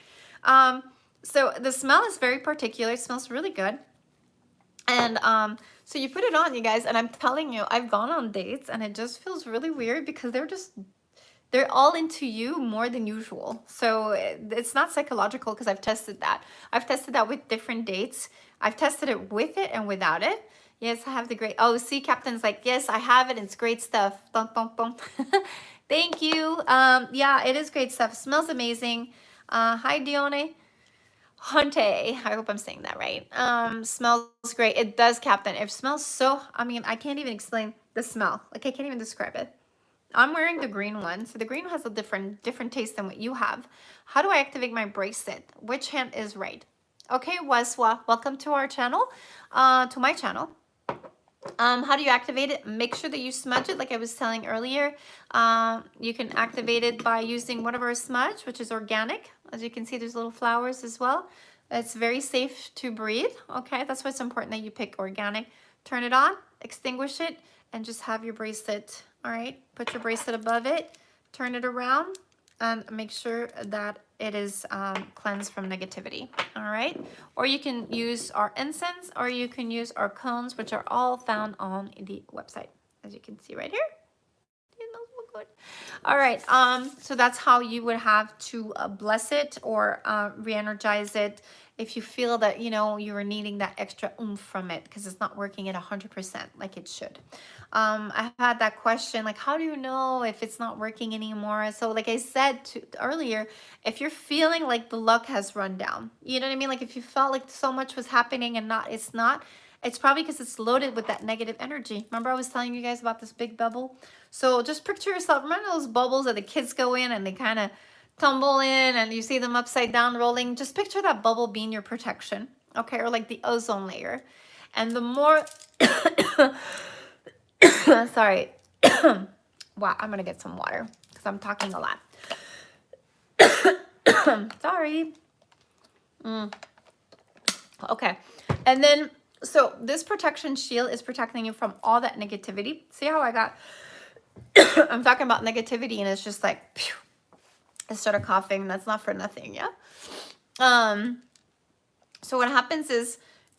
So the smell is very particular. It smells really good. And so you put it on, you guys, and I'm telling you, I've gone on dates, and it just feels really weird because they're all into you more than usual. So it's not psychological, because I've tested that. I've tested that with different dates. I've tested it with it and without it. Yes, I have the great. Oh, see, Captain's like, yes, I have it. It's great stuff. Bum, bum, bum. Thank you. Yeah, it is great stuff. Smells amazing. Hi, Dione. Hunte. I hope I'm saying that right. Smells great. It does, Captain. It smells so. I mean, I can't even explain the smell. Like, I can't even describe it. I'm wearing the green one, so the green has a different taste than what you have. How do I activate my bracelet? Which hand is right? Okay, Waswa, welcome to our channel, to my channel. How do you activate it? Make sure that you smudge it, like I was telling earlier. You can activate it by using whatever smudge, which is organic. As you can see, there's little flowers as well. It's very safe to breathe. Okay, that's why it's important that you pick organic. Turn it on, extinguish it, and just have your bracelet. All right, put your bracelet above it, turn it around, and make sure that it is cleansed from negativity. All right, or you can use our incense, or you can use our cones, which are all found on the website, as you can see right here. It smells so good. All right, so that's how you would have to bless it or re-energize it if you feel that, you know, you were needing that extra oomph from it, because it's not working at 100% like it should. I had that question, like, how do you know if it's not working anymore? So like I said earlier, if you're feeling like the luck has run down, you know what I mean? Like if you felt like so much was happening and it's not, it's probably because it's loaded with that negative energy. Remember I was telling you guys about this big bubble? So just picture yourself, remember those bubbles that the kids go in and they kind of tumble in and you see them upside down rolling? Just picture that bubble being your protection, okay? Or like the ozone layer. And the more... Sorry. Wow, I'm gonna get some water because I'm talking a lot. Sorry. Okay. And then, so this protection shield is protecting you from all that negativity. See how I got, I'm talking about negativity and it's just like, phew, I started coughing. That's not for nothing, yeah? So what happens is,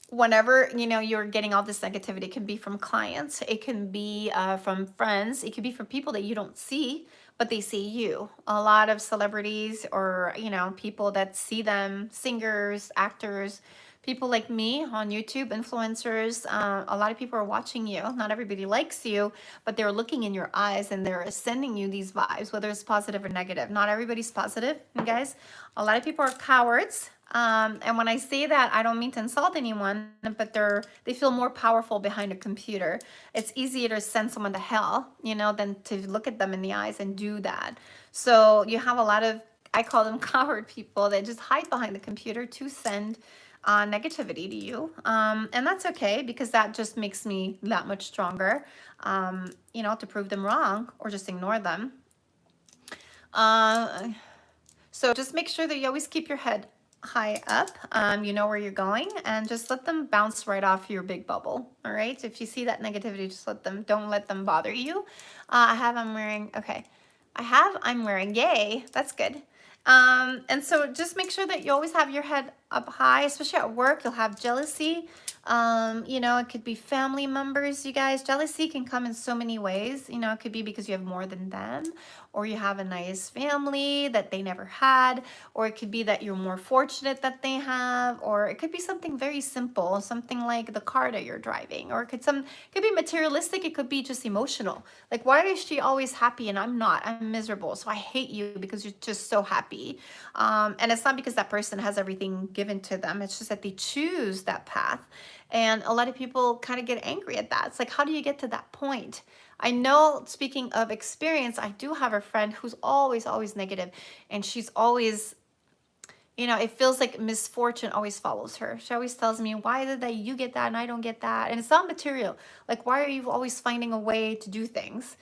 whenever, you know, you're getting all this negativity, it can be from clients, it can be from friends, it could be from people that you don't see, but they see you. A lot of celebrities or, you know, people that see them, singers, actors, people like me on YouTube, influencers, a lot of people are watching you. Not everybody likes you, but they're looking in your eyes and they're sending you these vibes, whether it's positive or negative. Not everybody's positive, you guys. A lot of people are cowards. And when I say that, I don't mean to insult anyone, but they feel more powerful behind a computer. It's easier to send someone to hell, you know, than to look at them in the eyes and do that. So you have a lot of, I call them coward people that just hide behind the computer to send negativity to you. And that's okay, because that just makes me that much stronger, you know, to prove them wrong or just ignore them. So just make sure that you always keep your head high up, you know where you're going, and just let them bounce right off your big bubble. All right, so if you see that negativity, just don't let them bother you. I'm wearing, yay, that's good. And so just make sure that you always have your head up high, especially at work. You'll have jealousy. You know, it could be family members, you guys. Jealousy can come in so many ways. You know, it could be because you have more than them, or you have a nice family that they never had, or it could be that you're more fortunate that they have, or it could be something very simple, something like the car that you're driving, or it could be materialistic, it could be just emotional. Like, why is she always happy and I'm not? I'm miserable, so I hate you because you're just so happy. And it's not because that person has everything given to them, it's just that they choose that path. And a lot of people kind of get angry at that. It's like, how do you get to that point? I know, speaking of experience, I do have a friend who's always negative, and she's always, you know, it feels like misfortune always follows her. She always tells me, why did that you get that and I don't get that? And it's not material. Like, why are you always finding a way to do things?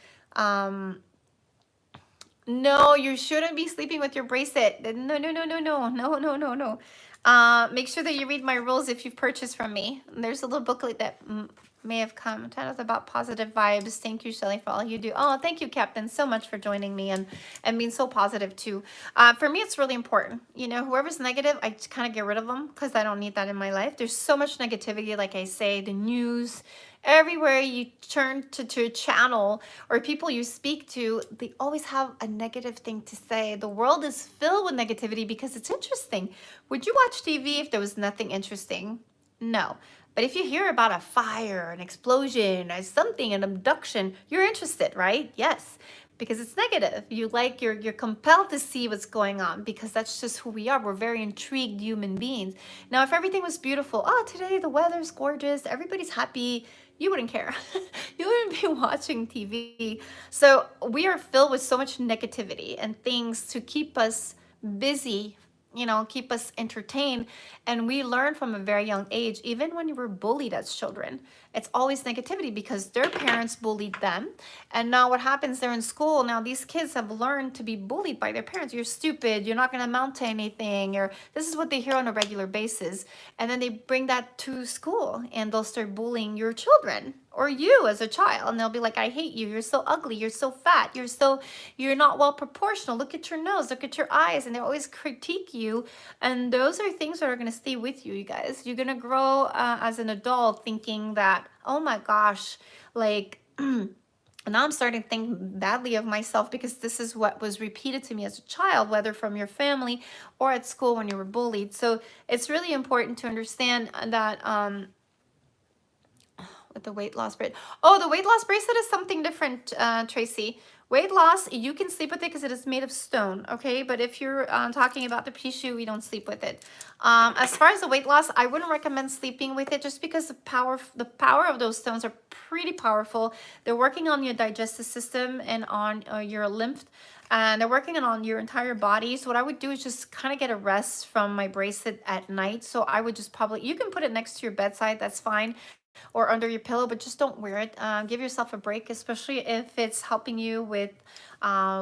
No, you shouldn't be sleeping with your bracelet. No, no, no, no, no, no, no, no, no. Make sure that you read my rules if you've purchased from me. There's a little booklet that may have come. Tell us about positive vibes. Thank you, Shelly, for all you do. Oh, thank you, Captain, so much for joining me and being so positive too. For me, it's really important. You know, whoever's negative, I kind of get rid of them because I don't need that in my life. There's so much negativity, like I say, the news, everywhere you turn to a channel or people you speak to, they always have a negative thing to say. The world is filled with negativity because it's interesting. Would you watch TV if there was nothing interesting? No. But if you hear about a fire, an explosion, or something, an abduction, you're interested, right? Yes, because it's negative. You're compelled to see what's going on because that's just who we are. We're very intrigued human beings. Now, if everything was beautiful, oh, today the weather's gorgeous, everybody's happy, you wouldn't care. You wouldn't be watching TV. So we are filled with so much negativity and things to keep us busy, you know, keep us entertained. And we learn from a very young age, even when you were bullied as children, it's always negativity because their parents bullied them. And now what happens, they're in school. Now these kids have learned to be bullied by their parents. You're stupid. You're not going to amount to anything. Or this is what they hear on a regular basis. And then they bring that to school and they'll start bullying your children or you as a child. And they'll be like, I hate you. You're so ugly. You're so fat. You're not well proportional. Look at your nose. Look at your eyes. And they always critique you. And those are things that are going to stay with you, you guys. You're going to grow as an adult thinking that, oh my gosh, like, now I'm starting to think badly of myself because this is what was repeated to me as a child, whether from your family or at school when you were bullied. So it's really important to understand that with the weight loss bracelet. Oh, the weight loss bracelet is something different, Tracy. Weight loss, you can sleep with it because it is made of stone, okay? But if you're talking about the pixiu, we don't sleep with it. As far as the weight loss, I wouldn't recommend sleeping with it just because the power of those stones are pretty powerful. They're working on your digestive system and on your lymph, and they're working on your entire body. So what I would do is just kind of get a rest from my bracelet at night. So I would just probably, you can put it next to your bedside, that's fine, or under your pillow, but just don't wear it. Give yourself a break, especially if it's helping you with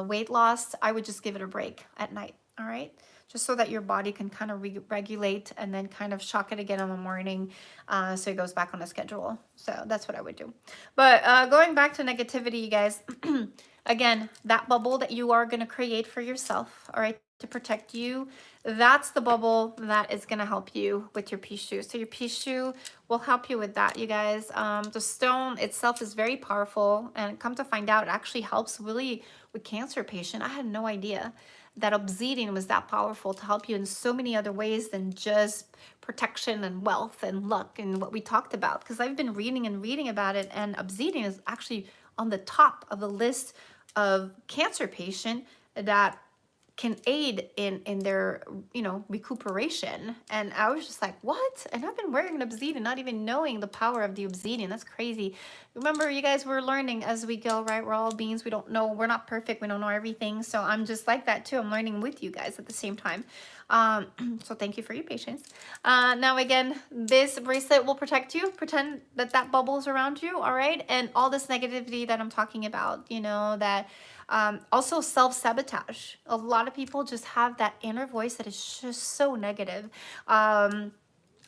weight loss. I would just give it a break at night, all right? Just so that your body can kind of regulate and then kind of shock it again in the morning so it goes back on a schedule. So that's what I would do. But going back to negativity, you guys, again, that bubble that you are going to create for yourself, all right, to protect you, that's the bubble that is going to help you with your pixiu. So your pixiu will help you with that, you guys. The stone itself is very powerful, and come to find out, it actually helps really with cancer patient. I had no idea that obsidian was that powerful to help you in so many other ways than just protection and wealth and luck and what we talked about. Because I've been reading and reading about it, and obsidian is actually on the top of the list of cancer patient that can aid in their, you know, recuperation. And I was just like, what? And I've been wearing an obsidian, not even knowing the power of the obsidian. That's crazy. Remember, you guys, we're learning as we go, right? We're all beings. We don't know. We're not perfect. We don't know everything. So I'm just like that too. I'm learning with you guys at the same time. So thank you for your patience. Now, again, this bracelet will protect you. Pretend that that bubble is around you, all right? And all this negativity that I'm talking about, you know, that also self-sabotage. A lot of people just have that inner voice that is just so negative.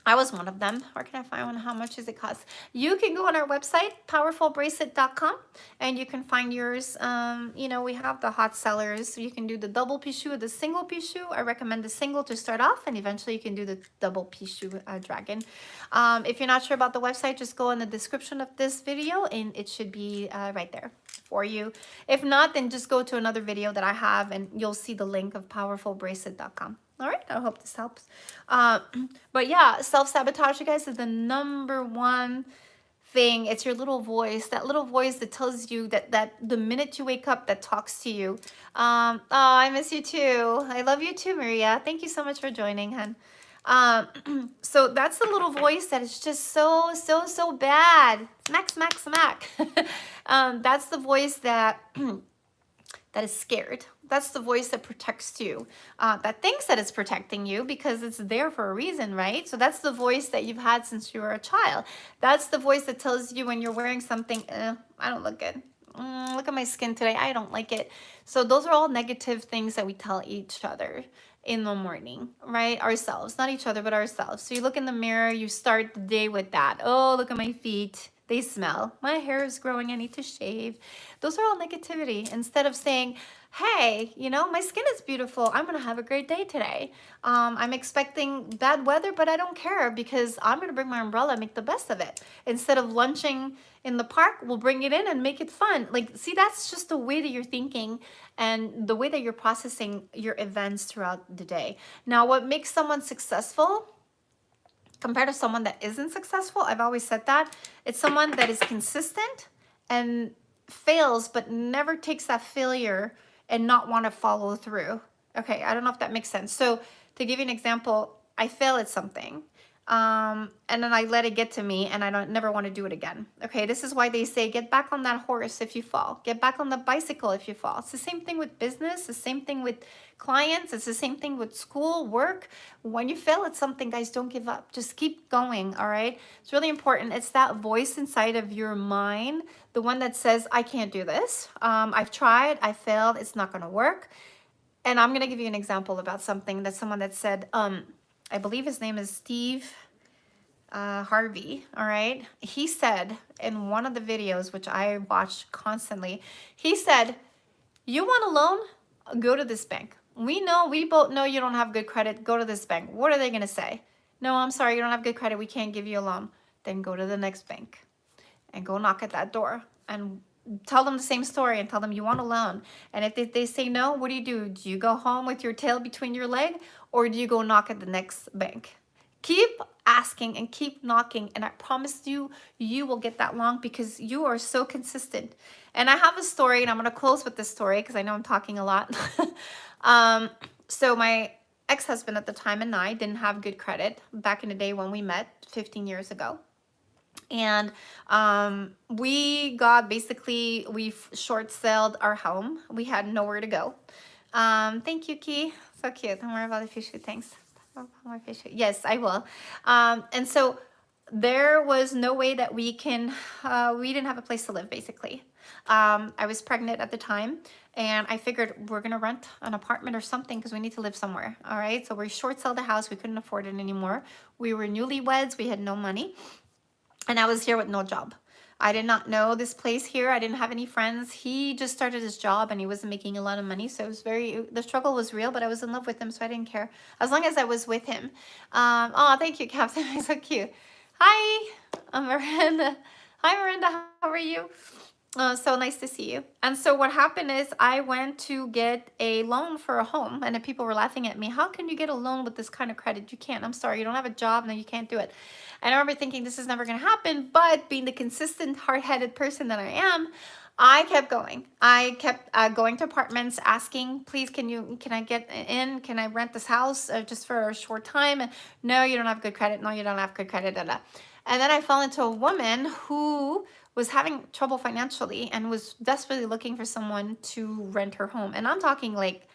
I was one of them. Where can I find one? How much does it cost? You can go on our website, powerfulbracelet.com, and you can find yours. You know, we have the hot sellers. You can do the double pixiu or the single pixiu. I recommend the single to start off, and eventually you can do the double pixiu dragon. If you're not sure about the website, just go in the description of this video, and it should be right there for you. If not, then just go to another video that I have, and you'll see the link of powerfulbracelet.com. All right, I hope this helps. But yeah, self-sabotage, you guys, is the #1 thing. It's your little voice, that little voice that tells you that the minute you wake up, that talks to you. Oh, I miss you too. I love you too, Maria. Thank you so much for joining, hon. So that's the little voice that is just so bad. Smack, smack, smack. That's the voice that that is scared. That's the voice that protects you, that thinks that it's protecting you because it's there for a reason, right? So that's the voice that you've had since you were a child. That's the voice that tells you when you're wearing something, I don't look good. Look at my skin today. I don't like it. So those are all negative things that we tell each other in the morning, right? Ourselves, not each other, but ourselves. So you look in the mirror, you start the day with that. Oh, look at my feet. They smell. My hair is growing. I need to shave. Those are all negativity. Instead of saying, hey, you know, my skin is beautiful. I'm going to have a great day today. I'm expecting bad weather, but I don't care because I'm going to bring my umbrella and make the best of it. Instead of lunching in the park, we'll bring it in and make it fun. Like, see, that's just the way that you're thinking and the way that you're processing your events throughout the day. Now, what makes someone successful compared to someone that isn't successful, I've always said that, it's someone that is consistent and fails, but never takes that failure and not want to follow through. Okay, I don't know if that makes sense. So to give you an example, I fail at something. And then I let it get to me and I don't never want to do it again. Okay, this is why they say get back on that horse if you fall. Get back on the bicycle if you fall. It's the same thing with business, the same thing with clients, it's the same thing with school, work. When you fail at something, guys, don't give up. Just keep going, all right? It's really important. It's that voice inside of your mind, the one that says, I can't do this. I've tried, I failed, it's not gonna work. And I'm gonna give you an example about something that someone that said, I believe his name is Steve Harvey, all right? He said in one of the videos, which I watched constantly, he said, you want a loan? Go to this bank. We both know you don't have good credit. Go to this bank. What are they gonna say? No, I'm sorry, you don't have good credit. We can't give you a loan. Then go to the next bank and go knock at that door and tell them the same story and tell them you want a loan. And if they say no, what do? Do you go home with your tail between your leg or do you go knock at the next bank? Keep asking and keep knocking, and I promise you, you will get that long because you are so consistent. And I have a story, and I'm going to close with this story because I know I'm talking a lot. So my ex-husband at the time and I didn't have good credit back in the day when we met 15 years ago. And we got basically, we short-sold our home. We had nowhere to go. Thank you, Key. So cute. Don't worry about the fish. Thanks. More fish. Yes, I will. And so there was no way that we didn't have a place to live, basically. I was pregnant at the time, and I figured we're going to rent an apartment or something because we need to live somewhere. All right. So we short sold the house. We couldn't afford it anymore. We were newlyweds. We had no money. And I was here with no job. I did not know this place here. I didn't have any friends. He just started his job and he wasn't making a lot of money. So it was the struggle was real, but I was in love with him. So I didn't care as long as I was with him. Oh, thank you, Captain. So cute. Hi, I'm Miranda. Hi, Miranda. How are you? So nice to see you. And so what happened is I went to get a loan for a home and then people were laughing at me. How can you get a loan with this kind of credit? You can't. I'm sorry. You don't have a job. No, you can't do it. And I remember thinking this is never going to happen. But being the consistent, hard-headed person that I am, I kept going. I kept going to apartments asking, please, can I get in? Can I rent this house just for a short time? No, you don't have good credit. No, you don't have good credit. Da, da. And then I fell into a woman who was having trouble financially and was desperately looking for someone to rent her home. And I'm talking like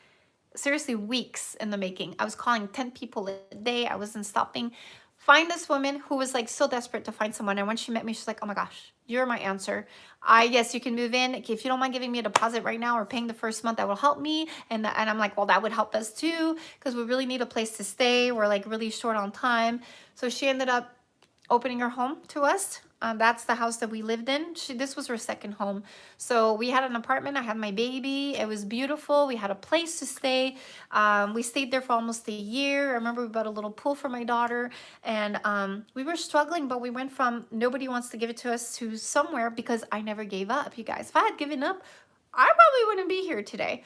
seriously weeks in the making. I was calling 10 people a day. I wasn't stopping. Find this woman who was like so desperate to find someone. And when she met me, she's like, oh my gosh, you're my answer. Yes, you can move in. If you don't mind giving me a deposit right now or paying the first month, that will help me. And I'm like, well, that would help us too because we really need a place to stay. We're like really short on time. So she ended up opening her home to us. That's the house that we lived in. This was her second home. So we had an apartment. I had my baby. It was beautiful. We had a place to stay. We stayed there for almost a year. I remember we bought a little pool for my daughter. And we were struggling, but we went from nobody wants to give it to us to somewhere because I never gave up, you guys. If I had given up, I probably wouldn't be here today.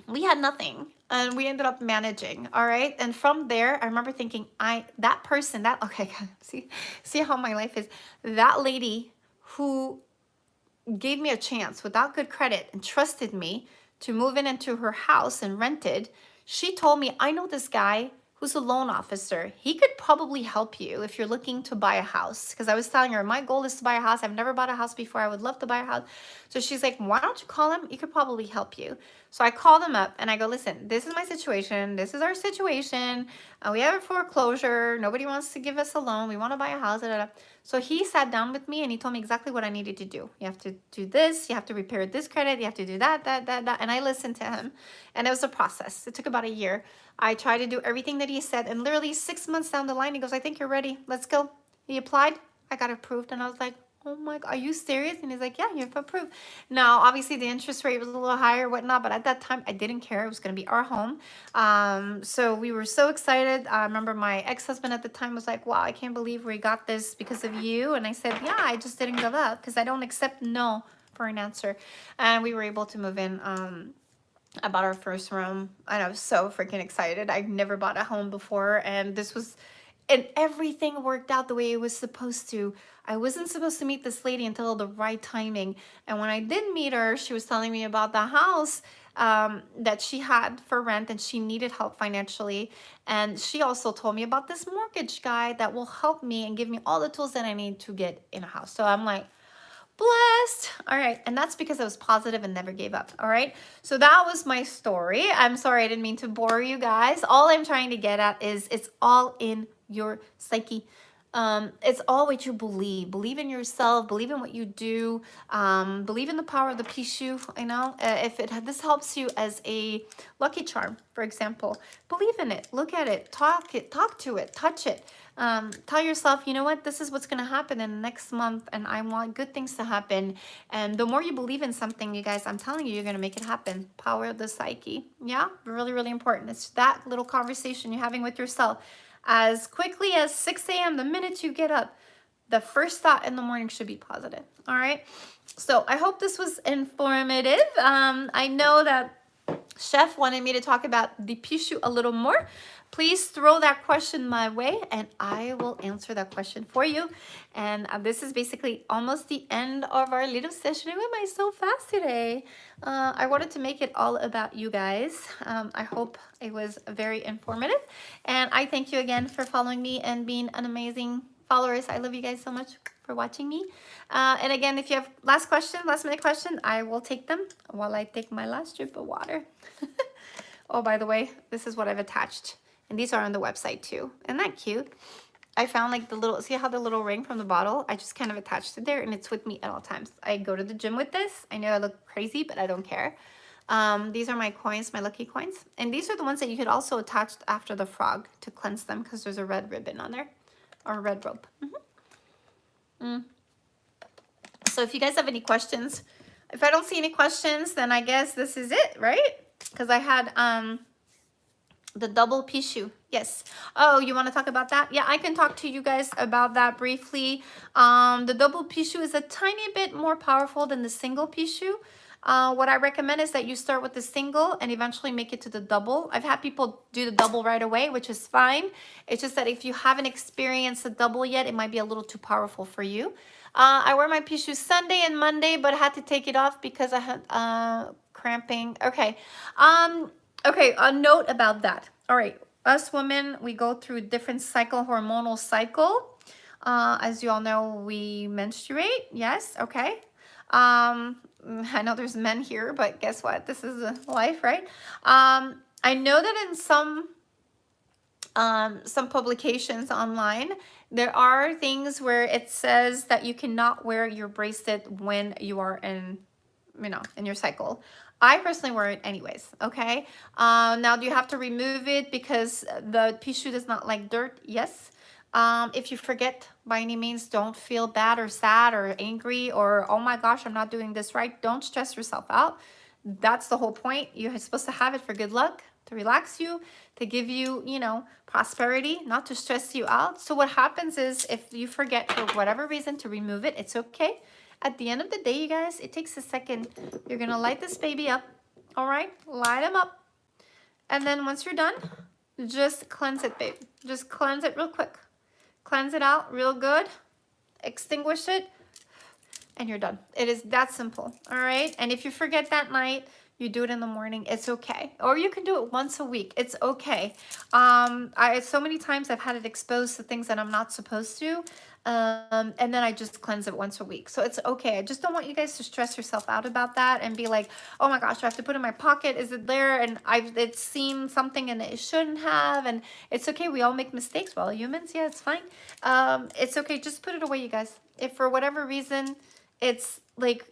We had nothing and we ended up managing. All right. And from there, I remember thinking, okay, see how my life is. That lady who gave me a chance without good credit and trusted me to move into her house and rented, she told me, I know this guy who's a loan officer. He could probably help you if you're looking to buy a house. Because I was telling her, my goal is to buy a house. I've never bought a house before. I would love to buy a house. So she's like, why don't you call him? He could probably help you. So I called him up and I go, listen, this is my situation. This is our situation. We have a foreclosure. Nobody wants to give us a loan. We want to buy a house. Da, da, da. So he sat down with me and he told me exactly what I needed to do. You have to do this. You have to repair this credit. You have to do that. And I listened to him. And it was a process. It took about a year. I tried to do everything that he said. And literally 6 months down the line, he goes, I think you're ready. Let's go. He applied. I got approved. And I was like, oh my God, are you serious? And he's like, yeah, you've approved. Now, obviously the interest rate was a little higher, whatnot, but at that time I didn't care. It was going to be our home. So we were so excited. I remember my ex-husband at the time was like, wow, I can't believe we got this because of you. And I said, yeah, I just didn't give up because I don't accept no for an answer. And we were able to move in. I bought our first room and I was so freaking excited. I'd never bought a home before, and this was, and everything worked out the way it was supposed to. I wasn't supposed to meet this lady until the right timing. And when I did meet her, she was telling me about the house that she had for rent and she needed help financially. And she also told me about this mortgage guy that will help me and give me all the tools that I need to get in a house. So I'm like, blessed. All right. And that's because I was positive and never gave up. All right. So that was my story. I'm sorry. I didn't mean to bore you guys. All I'm trying to get at is it's all in your psyche. It's all what you believe. Believe in yourself. Believe in what you do. Believe in the power of the pixiu. You know, if this helps you as a lucky charm, for example, believe in it. Look at it. Talk to it. Touch it. Tell yourself, you know what, this is what's going to happen in the next month, and I want good things to happen. And the more you believe in something, you guys, I'm telling you, you're going to make it happen. Power of the psyche. Yeah, really, really important. It's that little conversation you're having with yourself. As quickly as 6 a.m., the minute you get up, the first thought in the morning should be positive. All right. So I hope this was informative. I know that Chef wanted me to talk about the pixiu a little more. Please throw that question my way and I will answer that question for you. And this is basically almost the end of our little session. Why am I so fast today? I wanted to make it all about you guys. I hope it was very informative. And I thank you again for following me and being an amazing followers. I love you guys so much for watching me. And again, if you have last minute question, I will take them while I take my last drip of water. Oh, by the way, this is what I've attached. And these are on the website too. Isn't that cute? I found like the little, see how the little ring from the bottle? I just kind of attached it there and it's with me at all times. I go to the gym with this. I know I look crazy, but I don't care. These are my coins, my lucky coins. And these are the ones that you could also attach after the frog to cleanse them because there's a red ribbon on there or a red rope. So if you guys have any questions, if I don't see any questions, then I guess this is it, right? Because I had the double pixiu. Yes. Oh, you want to talk about that? Yeah, I can talk to you guys about that briefly. The double pixiu is a tiny bit more powerful than the single pixiu. What I recommend is that you start with the single and eventually make it to the double. I've had people do the double right away, which is fine. It's just that if you haven't experienced the double yet, it might be a little too powerful for you. I wear my pixiu Sunday and Monday, but I had to take it off because I had cramping. Okay. Okay, a note about that. All right, us women, we go through different hormonal cycle. As you all know, we menstruate. Yes, okay. I know there's men here, but guess what? This is life, right? I know that in some publications online, there are things where it says that you cannot wear your bracelet when you are in, in your cycle. I personally wear it anyways, okay? Now, do you have to remove it because the pixiu does not like dirt? Yes. If you forget, by any means, don't feel bad or sad or angry or, oh my gosh, I'm not doing this right. Don't stress yourself out. That's the whole point. You're supposed to have it for good luck, to relax you, to give you, prosperity, not to stress you out. So what happens is if you forget for whatever reason to remove it, it's okay. At the end of the day, you guys, it takes a second. You're going to light this baby up. All right? Light them up. And then once you're done, just cleanse it, babe. Just cleanse it real quick. Cleanse it out real good. Extinguish it. And you're done. It is that simple. All right? And if you forget that night, You do it in the morning, it's okay. Or you can do it once a week, it's okay. So many times I've had it exposed to things that I'm not supposed to. And then I just cleanse it once a week. So it's okay. I just don't want you guys to stress yourself out about that and be like, oh my gosh, I have to put it in my pocket. Is it there? And it's seen something and it shouldn't have. And it's okay. We all make mistakes. Well, humans, yeah, it's fine. It's okay. Just put it away, you guys. If for whatever reason it's like,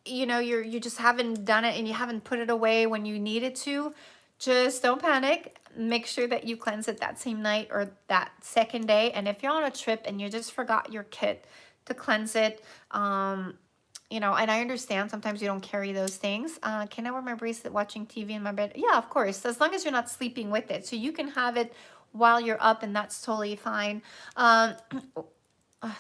you know, you just haven't done it and you haven't put it away when you needed to, just don't panic. Make sure that you cleanse it that same night or that second day. And if you're on a trip and you just forgot your kit to cleanse it, you know, and I understand sometimes you don't carry those things. Can I wear my bracelet watching TV in my bed? Yeah, of course, as long as you're not sleeping with it. So you can have it while you're up, and that's totally fine.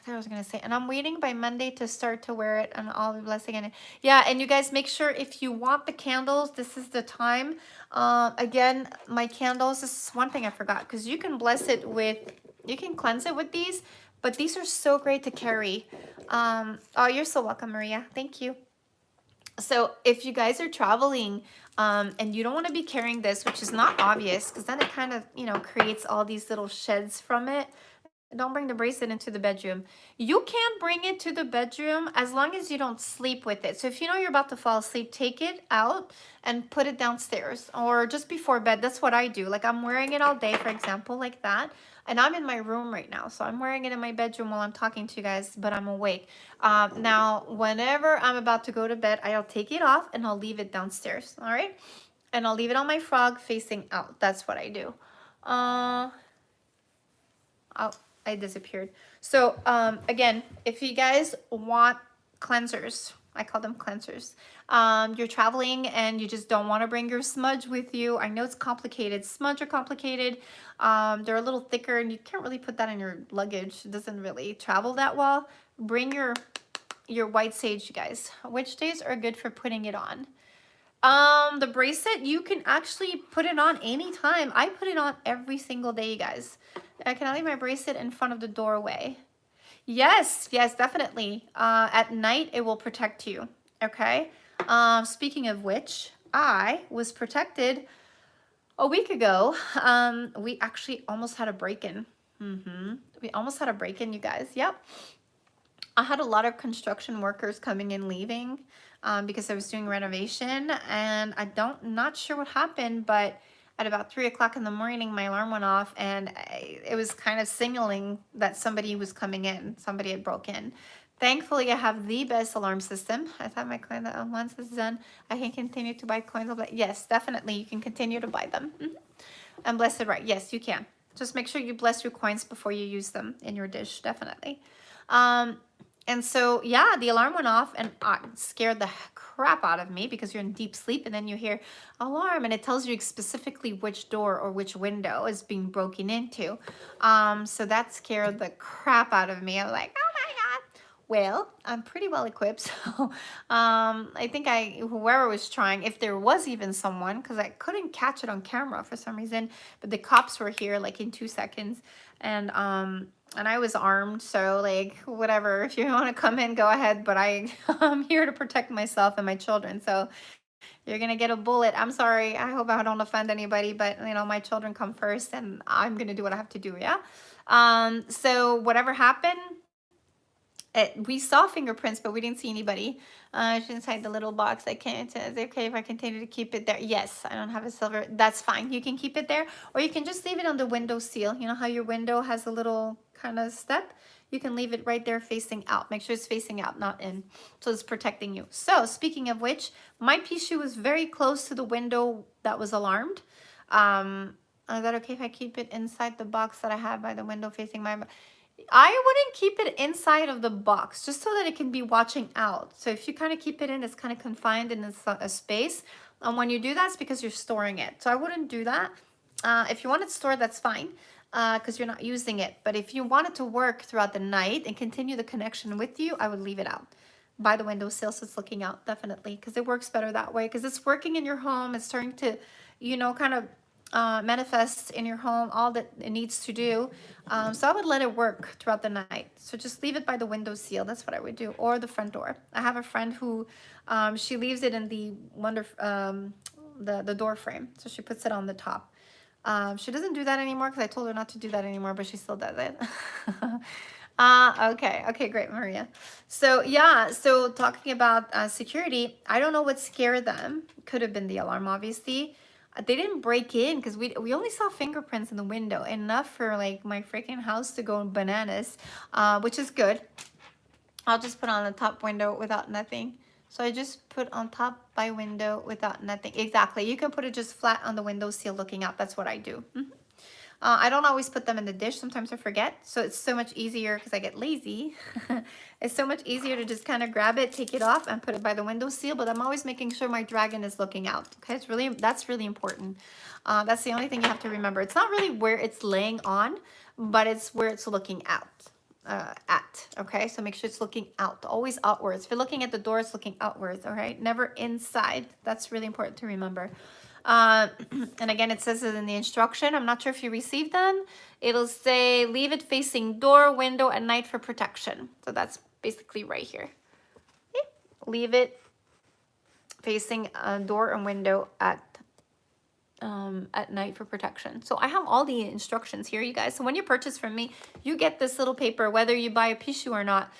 I was gonna say, and I'm waiting by Monday to start to wear it, and I'll be blessing it. Yeah, and you guys make sure if you want the candles, this is the time. Again, my candles, this is one thing I forgot, because you can bless it with, you can cleanse it with these, but these are so great to carry. Oh, you're so welcome, Maria. Thank you. So if you guys are traveling and you don't want to be carrying this, which is not obvious, because then it kind of, you know, creates all these little sheds from it. Don't bring the bracelet into the bedroom. You can bring it to the bedroom as long as you don't sleep with it. So if you know you're about to fall asleep, take it out and put it downstairs or just before bed. That's what I do. Like I'm wearing it all day, for example, like that. And I'm in my room right now. So I'm wearing it in my bedroom while I'm talking to you guys, but I'm awake. Now, whenever I'm about to go to bed, I'll take it off and I'll leave it downstairs. All right. And I'll leave it on my frog facing out. That's what I do. Oh, I disappeared. So again, if you guys want cleansers, I call them cleansers. You're traveling and you just don't want to bring your smudge with you. I know it's complicated. Smudge are complicated. They're a little thicker and you can't really put that in your luggage. It doesn't really travel that well. Bring your white sage, you guys. Which days are good for putting it on? The bracelet, you can actually put it on anytime. I put it on every single day, you guys. Can I leave my bracelet in front of the doorway? Yes, yes, definitely. At night, it will protect you, okay? Speaking of which, I was protected a week ago. We actually almost had a break-in. We almost had a break-in, you guys. Yep. I had a lot of construction workers coming and leaving because I was doing renovation, and not sure what happened, but at about 3 o'clock in the morning, my alarm went off, and it was kind of signaling that somebody was coming in. Somebody had broke in. Thankfully, I have the best alarm system. I thought my coin, once this is done, I can continue to buy coins. Yes, definitely, you can continue to buy them. And bless it right. Yes, you can. Just make sure you bless your coins before you use them in your dish, definitely. And so, yeah, the alarm went off and it scared the crap out of me because you're in deep sleep and then you hear alarm and it tells you specifically which door or which window is being broken into. So that scared the crap out of me. I was like, oh my God. Well, I'm pretty well equipped. So I think whoever was trying, if there was even someone, because I couldn't catch it on camera for some reason, but the cops were here like in 2 seconds. And I was armed, so like whatever, if you want to come in, go ahead, but I'm here to protect myself and my children, so you're gonna get a bullet. I'm sorry, I hope I don't offend anybody, but you know, my children come first and I'm gonna do what I have to do. Yeah. So whatever happened, we saw fingerprints, but we didn't see anybody. It's inside the little box. I can't. Is it okay if I continue to keep it there? Yes, I don't have a silver. That's fine. You can keep it there, or you can just leave it on the window seal. You know how your window has a little kind of step? You can leave it right there facing out. Make sure it's facing out, not in. So it's protecting you. So speaking of which, my pixiu was very close to the window that was alarmed. Is that okay if I keep it inside the box that I have by the window facing my... I wouldn't keep it inside of the box just so that it can be watching out. So if you kind of keep it in, it's kind of confined in a space. And when you do that, it's because you're storing it. So I wouldn't do that. If you want it stored, that's fine because you're not using it. But if you want it to work throughout the night and continue the connection with you, I would leave it out by the windowsill so it's looking out, definitely, because it works better that way because it's working in your home. It's starting to, you know, kind of manifest in your home all that it needs to do. So I would let it work throughout the night. So just leave it by the window seal. That's what I would do, or the front door. I have a friend who she leaves it in the the door frame, so she puts it on the top. She doesn't do that anymore because I told her not to do that anymore, but she still does it. Okay, great, Maria. So yeah, so talking about security, I don't know what scared them. Could have been the alarm, obviously. They didn't break in because we only saw fingerprints in the window, enough for like my freaking house to go bananas, which is good. I'll just put on the top window without nothing. So I just put on top by window without nothing. Exactly. You can put it just flat on the window sill looking out. That's what I do. I don't always put them in the dish. Sometimes I forget. So it's so much easier because I get lazy. It's so much easier to just kind of grab it, take it off, and put it by the window seal. But I'm always making sure my dragon is looking out. Okay, that's really important. That's the only thing you have to remember. It's not really where it's laying on, but it's where it's looking out. Okay, so make sure it's looking out, always outwards. If you're looking at the door, it's looking outwards. All right, never inside. That's really important to remember. uh, and again, it says it in the instruction. I'm not sure if you received them. It'll say leave it facing door, window at night for protection. So that's basically right here. Okay. Leave it facing a door and window at night for protection. So I have all the instructions here, you guys. So when you purchase from me, you get this little paper, whether you buy a pixiu or not.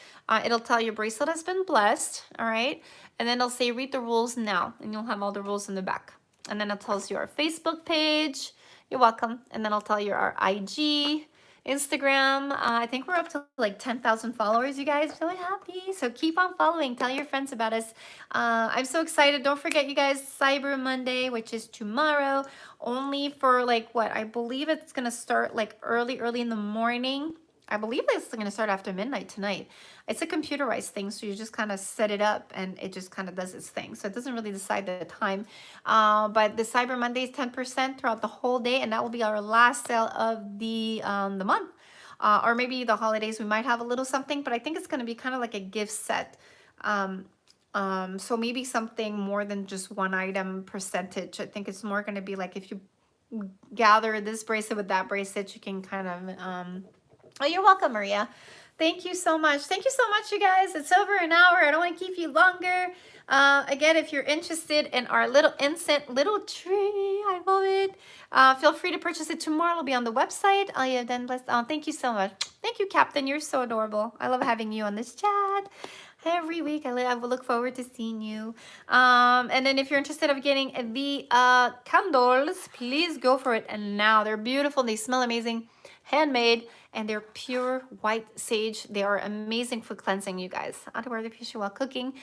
It'll tell your bracelet has been blessed, all right? And then it'll say read the rules now, and you'll have all the rules in the back. And then it tells you our Facebook page. You're welcome. And then I'll tell you our IG, Instagram. I think we're up to like 10,000 followers, you guys. Really happy. So keep on following. Tell your friends about us. I'm so excited. Don't forget, you guys, Cyber Monday, which is tomorrow, only for like what? I believe it's going to start like early in the morning. I believe it's going to start after midnight tonight. It's a computerized thing, so you just kind of set it up and it just kind of does its thing. So it doesn't really decide the time. But the Cyber Monday is 10% throughout the whole day, and that will be our last sale of the month. Or maybe the holidays, we might have a little something, but I think it's going to be kind of like a gift set. So maybe something more than just one item percentage. I think it's more going to be like if you gather this bracelet with that bracelet, you can kind of oh, you're welcome, Maria. Thank you so much. Thank you so much, you guys. It's over an hour. I don't want to keep you longer. Again, if you're interested in our little incense little tree, I love it. Feel free to purchase it tomorrow. It'll be on the website. Oh, yeah, then blessed. Oh, thank you so much. Thank you, Captain. You're so adorable. I love having you on this chat every week. I will look forward to seeing you. And then if you're interested of getting the candles, please go for it. And now they're beautiful. They smell amazing, handmade, and they're pure white sage. They are amazing for cleansing, you guys. How to wear the pixiu while cooking.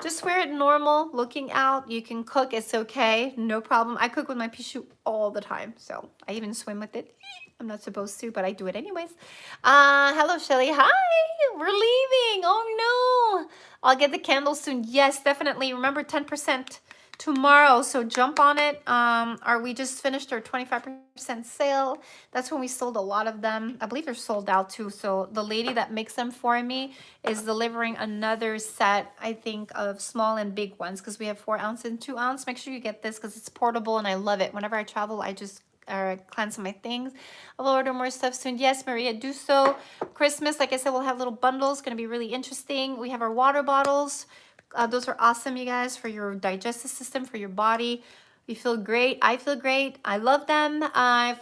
Just wear it normal, looking out. You can cook, it's okay, no problem. I cook with my pixiu all the time, so I even swim with it. I'm not supposed to, but I do it anyways. Hello, Shelly. Hi, we're leaving. Oh no. I'll get the candles soon. Yes, definitely. Remember, 10% tomorrow, so jump on it. We just finished our 25% sale. That's when we sold a lot of them. I believe they're sold out too. So the lady that makes them for me is delivering another set, I think, of small and big ones, because we have 4 ounce and 2 ounce. Make sure you get this because it's portable and I love it. Whenever I travel, I just cleanse my things. I'll order more stuff soon. Yes, Maria, do so. Christmas, like I said, we'll have little bundles. Going to be really interesting. We have our water bottles. Those are awesome, you guys, for your digestive system, for your body. You feel great. I feel great. I love them.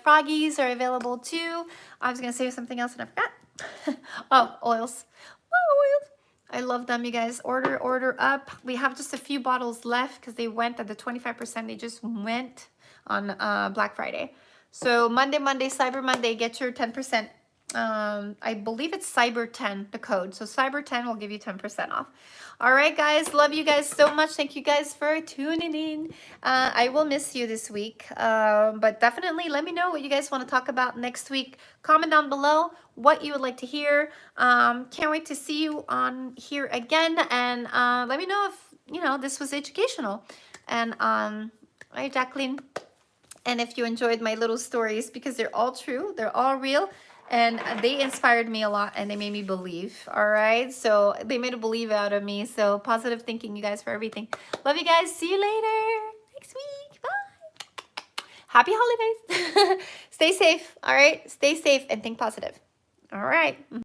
Froggies are available too. I was going to say something else and I forgot. Oh, oils. Oh, oils. I love them, you guys. Order up. We have just a few bottles left because they went at the 25%. They just went on Black Friday. So Monday, Cyber Monday, get your 10%. I believe it's Cyber 10, the code. So Cyber 10 will give you 10% off. All right, guys. Love you guys so much. Thank you guys for tuning in. I will miss you this week. But definitely let me know what you guys want to talk about next week. Comment down below what you would like to hear. Can't wait to see you on here again. And let me know if, this was educational. And, all right, Jacqueline. And if you enjoyed my little stories, because they're all true, they're all real, and they inspired me a lot, and they made me believe. All right, so they made a believe out of me. So positive thinking, you guys, for everything. Love you guys. See you later next week. Bye. happy holidays. Stay safe, all right? Stay safe and think positive. All right.